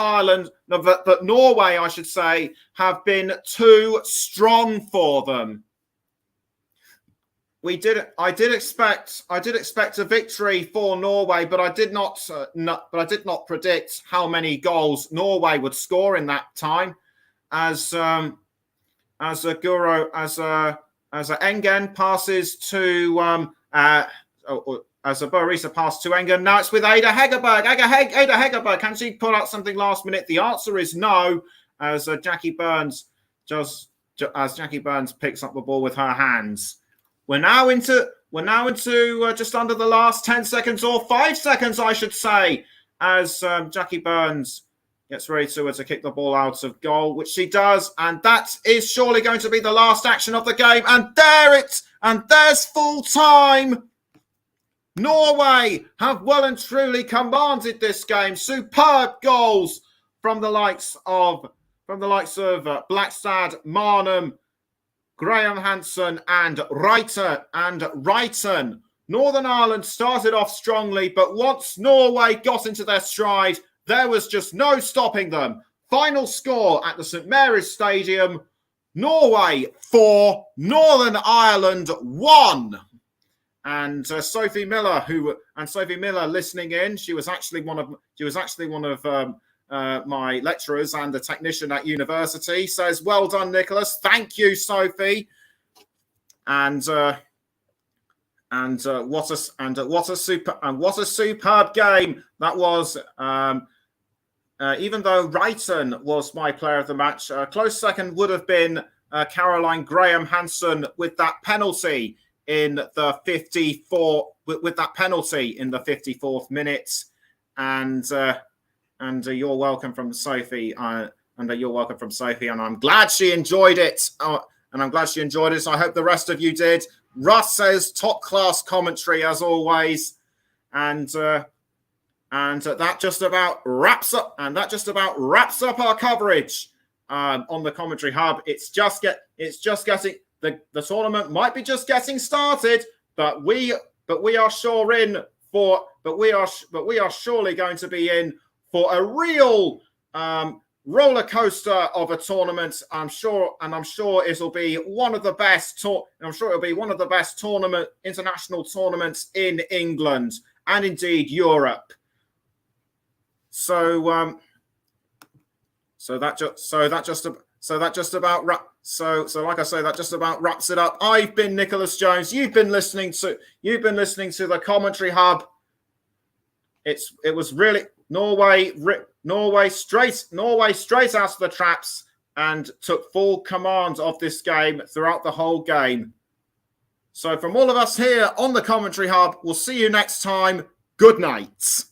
I should say, have been too strong for them. I did expect a victory for Norway, but I did not predict how many goals Norway would score in that time. As Engen passes to as a Borisa pass to Engen. Now it's with Ada Hegerberg. Ada Hegerberg, can she pull out something last minute? The answer is no, as Jackie Burns picks up the ball with her hands. We're now into just under the last 10 seconds, or 5 seconds, I should say, as Jackie Burns gets ready to kick the ball out of goal, which she does, and that is surely going to be the last action of the game. And there's full time. Norway have well and truly commanded this game. Superb goals from the likes of Blackstad, Marnham, Graham Hansen and Wrighton. Northern Ireland started off strongly, but once Norway got into their stride, there was just no stopping them. Final score at the St Mary's Stadium: Norway 4, Northern Ireland 1. And Sophie Miller, listening in, she was actually one of my lecturers and a technician at university, says, "Well done, Nicholas. Thank you, Sophie." And what a superb game that was. Even though Wrighton was my player of the match, a close second would have been Caroline Graham Hansen with that penalty in the 54th minute. And you're welcome from Sophie. And I'm glad she enjoyed it. I hope the rest of you did. Russ says top class commentary as always. And that just about wraps up our coverage on the Commentary Hub. It's just getting the tournament might be just getting started, but we are surely going to be in for a real roller coaster of a tournament. I'm sure it'll be one of the best. International tournaments in England and indeed Europe. So that just about wraps it up. I've been Nicholas Jones. You've been listening to the Commentary Hub. It was really Norway straight out of the traps and took full command of this game throughout the whole game. So from all of us here on the Commentary Hub, we'll see you next time. Good night.